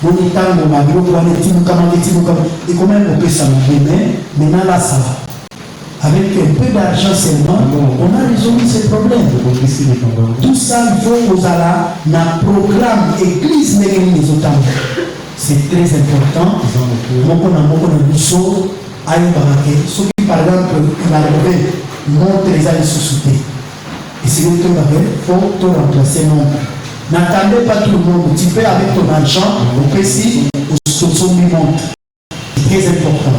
Boni tango magro wana timukama et comment on peut s'en maintenant là ça va. Avec un peu d'argent seulement, on a résolu ces problèmes. Tout ça, il faut aux ala na programme église les autres. C'est très important. Moko na biso ayi barake. Ceux qui par exemple il a levé montre les années sous-souté. Et c'est le temps d'avoir, faut te remplacer non. N'attendez pas tout le monde. Tu peux avec ton argent, on peut si au son montre. C'est très important.